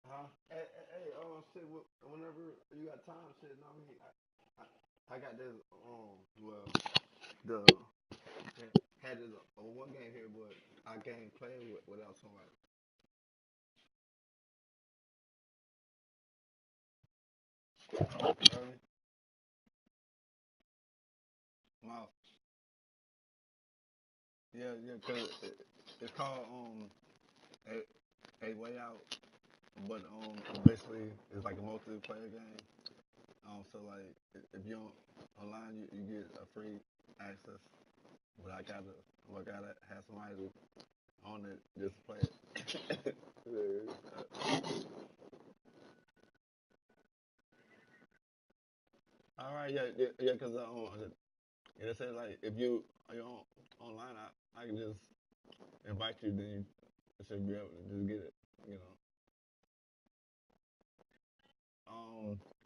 huh? Hey, shit. Whenever you got time, shit. No, I mean, I got this. Well, the had this one game here, but I can't play without somebody. Um, wow. Yeah, cause it's called a way out, but basically it's like a multiplayer game. So like if you don't online, you get a free access, but I gotta have somebody on it just to play it. All right, yeah, cause it says like if you online, I can just invite you, then you should be able to just get it, you know.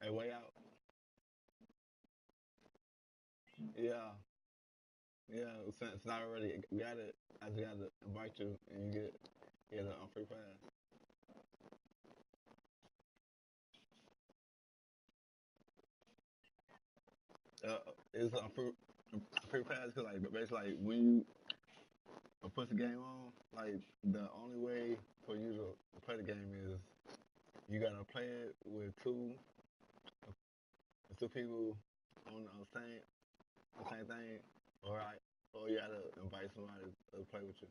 A way out. Yeah, yeah. Since I already got it, I just got to invite you, and you get a free pass. It's a free pass because like basically like when you put the game on, like the only way for you to play the game is you gotta play it with two people on the same thing, or you gotta invite somebody to play with you.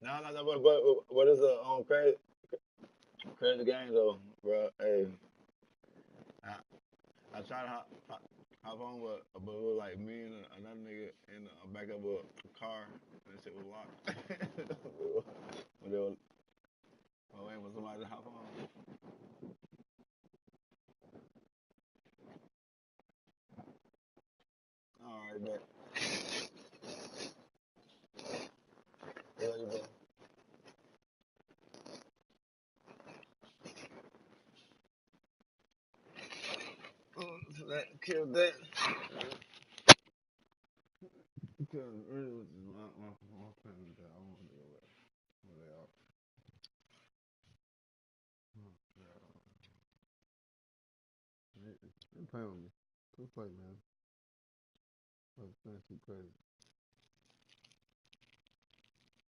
No. But what is the crazy game though, bro? Hey, I, I tried to hop on, but it was like me and another nigga in the back of a car, and that shit was locked. But they were waiting for somebody to hop on. All right, bet. Yeah, you bet. So that killed that. Because really was just my plan that I wanted to go where they are. They playing with me. Who play, man? That's too crazy.